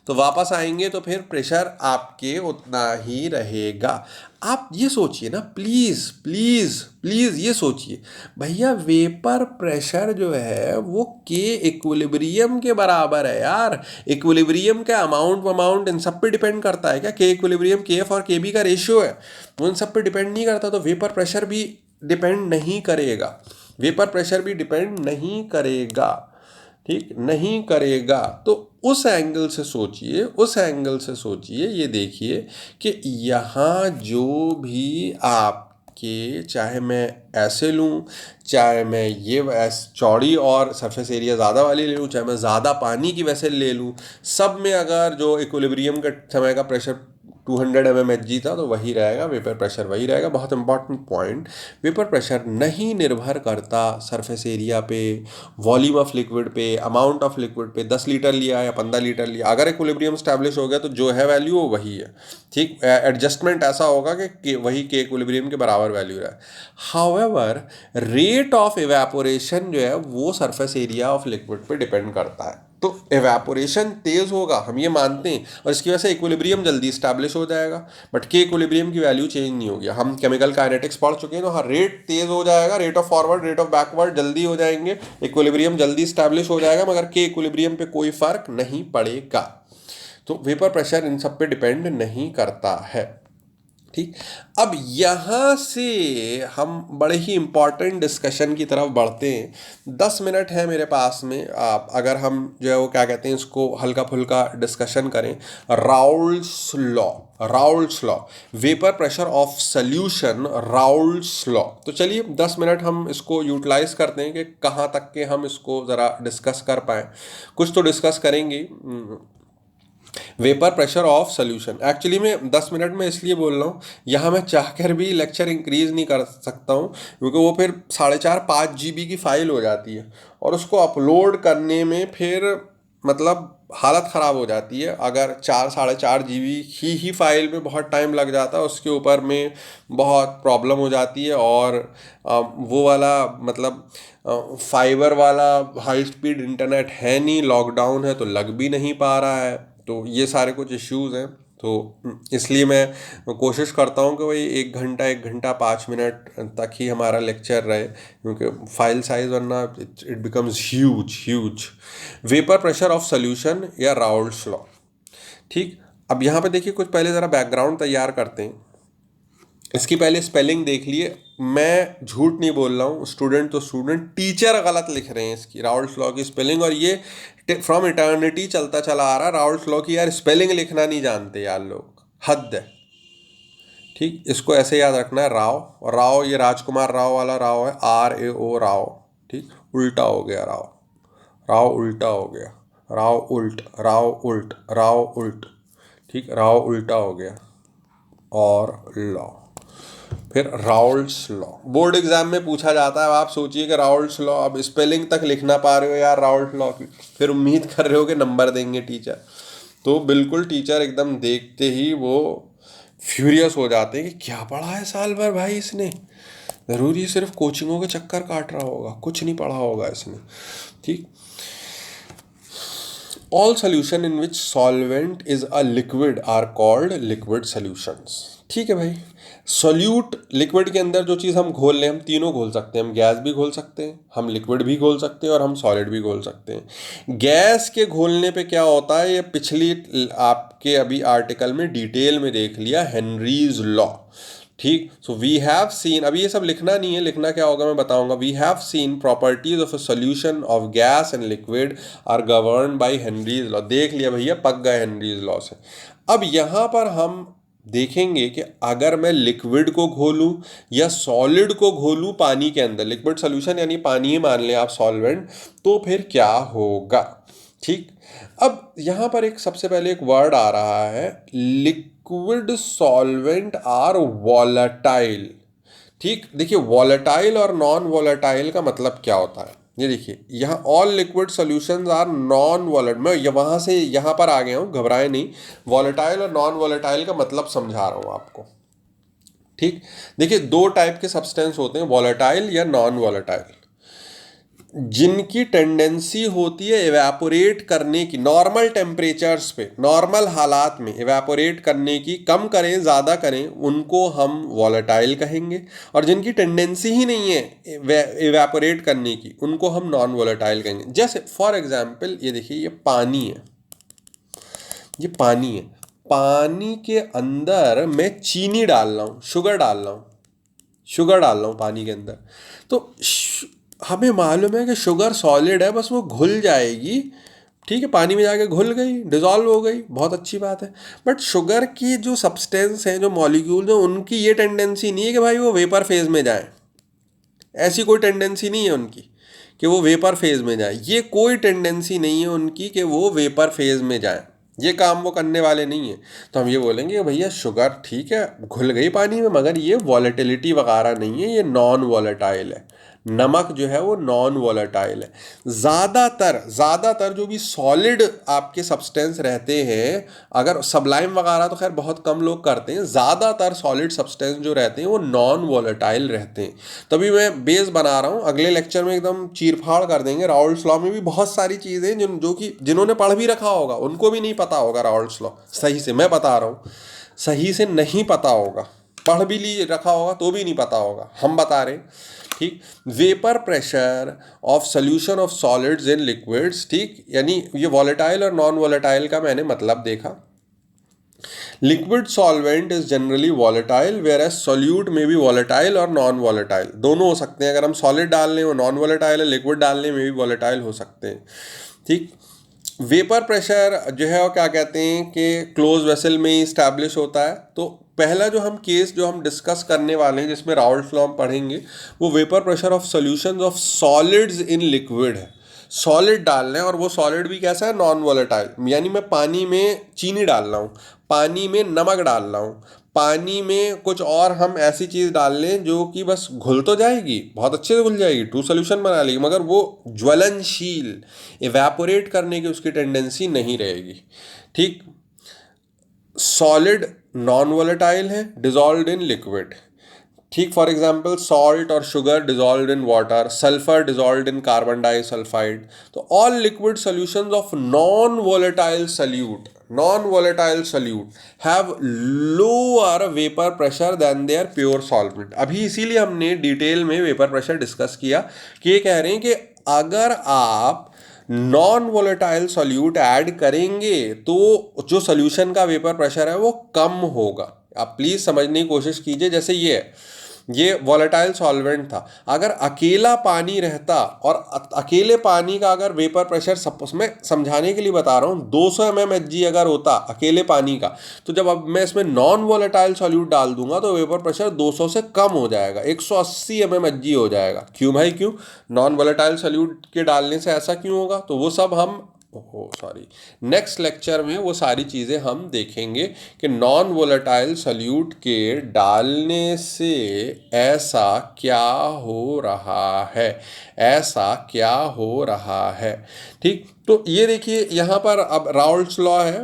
तो वापस आएंगे तो फिर प्रेशर आपके उतना ही रहेगा। आप ये सोचिए ना, प्लीज़ प्लीज़ प्लीज़ ये सोचिए भैया, वेपर प्रेशर जो है वो के इक्विलिब्रियम के बराबर है यार। इक्विलिब्रियम का अमाउंट इन सब पे डिपेंड करता है क्या? के इक्विलिब्रियम के एफ और के बी का रेशियो है, वो इन सब पे डिपेंड नहीं करता, तो वेपर प्रेशर भी डिपेंड नहीं करेगा, वेपर प्रेशर भी डिपेंड नहीं करेगा, ठीक नहीं करेगा। तो उस एंगल से सोचिए, उस एंगल से सोचिए, ये देखिए कि यहाँ जो भी आपके, चाहे मैं ऐसे लूँ, चाहे मैं ये चौड़ी और सरफेस एरिया ज़्यादा वाली ले लूँ, चाहे मैं ज़्यादा पानी की वैसे ले लूँ, सब में अगर जो इक्विलिब्रियम के समय का प्रेशर 200 mmHg था तो वही रहेगा, वेपर प्रेशर वही रहेगा। बहुत इंपॉर्टेंट पॉइंट, वेपर प्रेशर नहीं निर्भर करता सरफेस एरिया पे, वॉल्यूम ऑफ लिक्विड पे, अमाउंट ऑफ लिक्विड पे। 10 लीटर लिया या 15 लीटर लिया, अगर इक्विलिब्रियम स्टैब्लिश हो गया तो जो है वैल्यू वो वही है, ठीक। एडजस्टमेंट ऐसा होगा कि वही के इक्विलिब्रियम के बराबर वैल्यू रहे। हाउएवर रेट ऑफ इवेपोरेशन जो है वो सरफेस एरिया ऑफ लिक्विड पे डिपेंड करता है। तो एवेपोरेशन तेज होगा, हम ये मानते हैं, और इसकी वजह से इक्विलिब्रियम जल्दी स्टैब्लिश हो जाएगा, बट के इक्विलिब्रियम की वैल्यू चेंज नहीं होगी। हम केमिकल काइनेटिक्स पढ़ चुके हैं, तो हाँ, रेट तेज हो जाएगा, rate of forward rate of backward जल्दी हो जाएंगे, इक्विलिब्रियम जल्दी स्टैब्लिश हो जाएगा, मगर के इक्विलिब्रियम पे कोई फर्क नहीं पड़ेगा। तो वेपर प्रेशर इन सब पे डिपेंड नहीं करता है। ठीक। अब यहाँ से हम बड़े ही इम्पॉर्टेंट डिस्कशन की तरफ बढ़ते हैं। 10 मिनट है मेरे पास में, अगर हम जो है वो क्या कहते हैं इसको हल्का फुल्का डिस्कशन करें। Raoult's law, vapour pressure of solution, Raoult's law. तो चलिए 10 मिनट हम इसको यूटिलाइज करते हैं कि कहाँ तक के हम इसको ज़रा डिस्कस कर पाएँ। कुछ तो डिस्कस करेंगे। Vapour pressure of solution, actually मैं 10 मिनट में इसलिए बोल रहा हूँ, यहाँ मैं चाहकर भी लेक्चर इंक्रीज नहीं कर सकता हूँ, क्योंकि वो फिर 4.5-5 GB की फाइल हो जाती है, और उसको अपलोड करने में फिर मतलब हालत ख़राब हो जाती है। अगर 4-4.5 GB ही फाइल में बहुत टाइम लग जाता है, उसके ऊपर में बहुत प्रॉब्लम हो जाती है। और वो वाला मतलब फाइबर वाला हाई स्पीड इंटरनेट है नहीं, लॉकडाउन है तो लग भी नहीं पा रहा है, तो ये सारे कुछ इश्यूज़ हैं। तो इसलिए मैं कोशिश करता हूँ कि भाई 1 घंटा 5 मिनट तक ही हमारा लेक्चर रहे, क्योंकि फाइल साइज वरना it becomes huge. Vapour pressure of solution या राउल्ट्स लॉ। ठीक। अब यहाँ पे देखिए, कुछ पहले ज़रा बैकग्राउंड तैयार करते हैं। इसकी पहले स्पेलिंग देख लिए, मैं झूठ नहीं बोल रहा हूँ, स्टूडेंट तो स्टूडेंट, टीचर गलत लिख रहे हैं इसकी राउल्ट्स लॉ की स्पेलिंग, और ये फ्रॉम इटर्निटी चलता चला आ रहा है राउल्ट्स लॉ की। यार स्पेलिंग लिखना नहीं जानते यार लोग, हद है। ठीक, इसको ऐसे याद रखना है, राव। और राव ये राजकुमार राव वाला राव है, RAO राव। ठीक, उल्टा हो गया राव, राव उल्टा हो गया, राव उल्ट, राव उल्ट, राव उल्ट। ठीक, राव उल्टा हो गया, और लॉ, फिर राउल्ट्स लॉ। बोर्ड एग्जाम में पूछा जाता है, आप सोचिए कि राउल्ट्स लॉ, अब स्पेलिंग तक लिखना पा रहे हो यार राउल्ट्स लॉ की, फिर उम्मीद कर रहे हो कि नंबर देंगे टीचर। तो बिल्कुल टीचर एकदम देखते ही वो फ्यूरियस हो जाते हैं कि क्या पढ़ा है साल भर भाई इसने, ज़रूरी सिर्फ कोचिंगों के चक्कर काट रहा होगा, कुछ नहीं पढ़ा होगा इसने। ठीक। All solution in which solvent is a liquid are called liquid solutions. ठीक है भाई, सोल्यूट लिक्विड के अंदर जो चीज़ हम घोल लें, हम तीनों घोल सकते हैं। हम गैस भी घोल सकते हैं, हम लिक्विड भी घोल सकते हैं, और हम सॉलिड भी घोल सकते हैं। गैस के घोलने पे क्या होता है, ये पिछली आपके अभी आर्टिकल में डिटेल में देख लिया, हेनरीज लॉ। ठीक। सो वी हैव सीन, अभी ये सब लिखना नहीं है, लिखना क्या होगा मैं बताऊंगा। We have seen properties of a solution of gas and liquid are govern by Henry's law. देख लिया भैया, पक गए हेनरीज लॉ से। अब यहाँ पर हम देखेंगे कि अगर मैं लिक्विड को घोलूं या सॉलिड को घोलूं पानी के अंदर, लिक्विड सोल्यूशन यानी पानी ही मान लें आप, सॉल्वेंट, तो फिर क्या होगा। ठीक। अब यहाँ पर एक सबसे पहले एक वर्ड आ रहा है, लिक्विड सॉल्वेंट आर वॉलेटाइल। ठीक, देखिए वॉलेटाइल और नॉन वॉलेटाइल का मतलब क्या होता है, ये देखिए यहाँ all liquid solutions are non volatile, मैं वहाँ से यहाँ पर आ गया हूँ, घबराए नहीं। वॉलेटाइल और नॉन वॉलेटाइल का मतलब समझा रहा हूँ आपको। ठीक, देखिए दो टाइप के सब्सटेंस होते हैं, वॉलेटाइल या नॉन वॉलेटाइल, जिनकी टेंडेंसी होती है इवेपोरेट करने की, नॉर्मल टेम्परेचर्स पे, नॉर्मल हालात में इवेपोरेट करने की, कम करें ज़्यादा करें, उनको हम वॉलेटाइल कहेंगे। और जिनकी टेंडेंसी ही नहीं है इवेपोरेट करने की, उनको हम नॉन वॉलेटाइल कहेंगे। जैसे फॉर एग्जांपल ये देखिए, ये पानी है, ये पानी है, पानी के अंदर मैं चीनी डाल रहा हूँ, शुगर डाल रहा हूँ, शुगर डाल रहा हूँ पानी के अंदर, तो हमें मालूम है कि शुगर सॉलिड है, बस वो घुल जाएगी। ठीक है, पानी में जाके घुल गई, डिजॉल्व हो गई, बहुत अच्छी बात है। बट शुगर की जो सब्सटेंस हैं, जो मॉलिक्यूल्स हैं, उनकी ये टेंडेंसी नहीं है कि भाई वो वेपर फेज में जाए, ऐसी कोई टेंडेंसी नहीं है उनकी कि वो वेपर फेज में जाए, ये कोई टेंडेंसी नहीं है उनकी कि वो वेपर फेज में जाए, ये काम वो करने वाले नहीं है। तो हम ये बोलेंगे कि भैया शुगर ठीक है घुल गई पानी में, मगर ये वॉलेटिलिटी वगैरह नहीं है, ये नॉन वॉलेटाइल है। नमक जो है वो नॉन वॉलेटाइल है। ज़्यादातर जो भी सॉलिड आपके सब्सटेंस रहते हैं, अगर सब्लाइम वगैरह तो खैर बहुत कम लोग करते हैं, ज़्यादातर सॉलिड सब्सटेंस जो रहते हैं वो नॉन वॉलेटाइल रहते हैं। तभी मैं बेस बना रहा हूँ, अगले लेक्चर में एकदम चीरफाड़ कर देंगे। राउल्ट्स लॉ में भी बहुत सारी चीज़ें जो कि जिन्होंने पढ़ भी रखा होगा उनको भी नहीं पता होगा राउल्ट्स लॉ सही से, मैं बता रहा हूँ, सही से नहीं पता होगा, पढ़ भी ली रखा होगा तो भी नहीं पता होगा, हम बता रहे हैं। ठीक, vapour pressure of solution of solids in liquids. ठीक, यानी ये वॉलेटाइल और नॉन वॉलेटाइल का मैंने मतलब देखा। Liquid solvent is generally volatile whereas solute में भी वॉलेटाइल और नॉन वॉलेटाइल दोनों हो सकते हैं। अगर हम सॉलिड डाल लें वो नॉन वॉलेटाइल है, लिक्विड डालने में भी वॉलेटाइल हो सकते हैं। ठीक। वेपर प्रेशर जो है वो क्या कहते हैं कि क्लोज वेसल में ही स्टैब्लिश होता है। तो पहला जो हम केस जो हम डिस्कस करने वाले हैं जिसमें राउल्ट लॉ हम पढ़ेंगे वो vapour pressure of solutions of solids in liquid है। सॉलिड डाल रहे हैं और वो सॉलिड भी कैसा है, नॉन वॉलेटाइल, यानी मैं पानी में चीनी डाल रहा हूँ, पानी में नमक डाल रहा हूँ, पानी में कुछ और हम ऐसी चीज़ डाल लें जो कि बस घुल तो जाएगी, बहुत अच्छे से घुल जाएगी, ट्रू सोल्यूशन बना लेगी, मगर वो ज्वलनशील, इवेपोरेट करने की उसकी टेंडेंसी नहीं रहेगी। ठीक। सॉलिड नॉन वॉलेटाइल है, डिजॉल्व्ड इन लिक्विड। ठीक। फॉर एग्जाम्पल सॉल्ट और sugar dissolved in water, sulphur dissolved in carbon disulphide. तो all liquid solutions of non volatile solute have lower vapour pressure than their pure solvent. अभी इसीलिए हमने detail में vapour pressure discuss किया कि ये कह रहे हैं कि अगर आप नॉन वोलेटाइल सॉल्यूट ऐड करेंगे तो जो सॉल्यूशन का वेपर प्रेशर है वो कम होगा। आप प्लीज समझने की कोशिश कीजिए। जैसे ये वॉलेटाइल सॉल्वेंट था, अगर अकेला पानी रहता और अकेले पानी का अगर वेपर प्रेशर, सपोज मैं समझाने के लिए बता रहा हूँ, 200 mmHg अगर होता अकेले पानी का, तो जब अब मैं इसमें नॉन वॉलेटाइल सॉल्यूट डाल दूंगा तो वेपर प्रेशर 200 से कम हो जाएगा, 180 mmHg हो जाएगा। क्यों भाई, क्यों? नॉन वॉलेटाइल सॉल्यूट के डालने से ऐसा क्यों होगा? तो वो सब हम नेक्स्ट लेक्चर में वो सारी चीज़ें हम देखेंगे कि नॉन वोलेटाइल सॉल्यूट के डालने से ऐसा क्या हो रहा है, ऐसा क्या हो रहा है। ठीक। तो ये देखिए यहाँ पर अब राउल्ट्स लॉ है,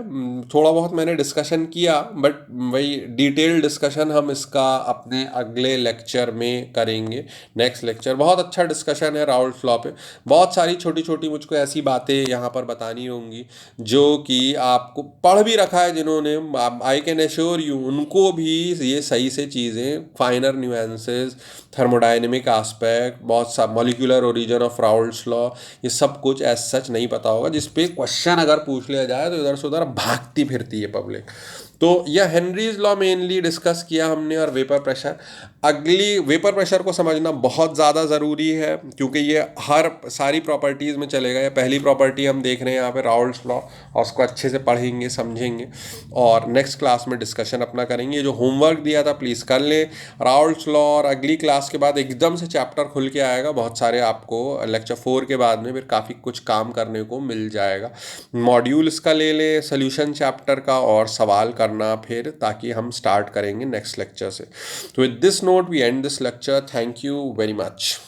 थोड़ा बहुत मैंने डिस्कशन किया, बट वही डिटेल डिस्कशन हम इसका अपने अगले लेक्चर में करेंगे। नेक्स्ट लेक्चर बहुत अच्छा डिस्कशन है राउल्ट्स लॉ पे, बहुत सारी छोटी छोटी मुझको ऐसी बातें यहाँ पर बतानी होंगी जो कि आपको पढ़ भी रखा है जिन्होंने, आई कैन एश्योर यू उनको भी ये सही से चीज़ें, फाइनर न्यूएंसेस, थर्मोडाइनमिक एस्पेक्ट, बहुत सा molecular origin of Raoult's law, ये सब कुछ एज सच नहीं पता होगा, जिस पे क्वेश्चन अगर पूछ लिया जाए तो इधर से उधर भागती फिरती है पब्लिक। तो यह हेनरीज लॉ मेनली डिस्कस किया हमने, और वेपर प्रेशर। अगली वेपर प्रेशर को समझना बहुत ज़्यादा ज़रूरी है क्योंकि ये हर सारी प्रॉपर्टीज़ में चलेगा। ये पहली प्रॉपर्टी हम देख रहे हैं यहाँ पे राउल्ट्स लॉ, और उसको अच्छे से पढ़ेंगे समझेंगे और नेक्स्ट क्लास में डिस्कशन अपना करेंगे। ये जो होमवर्क दिया था प्लीज़ कर लें राउल्ट्स लॉ, और अगली क्लास के बाद एकदम से चैप्टर खुल के आएगा बहुत सारे, आपको लेक्चर 4 के बाद में फिर काफ़ी कुछ काम करने को मिल जाएगा। मॉड्यूल इसका ले ले सोल्यूशन चैप्टर का और सवाल करना फिर, ताकि हम स्टार्ट करेंगे नेक्स्ट लेक्चर से। तो with this note we end this lecture. Thank you very much.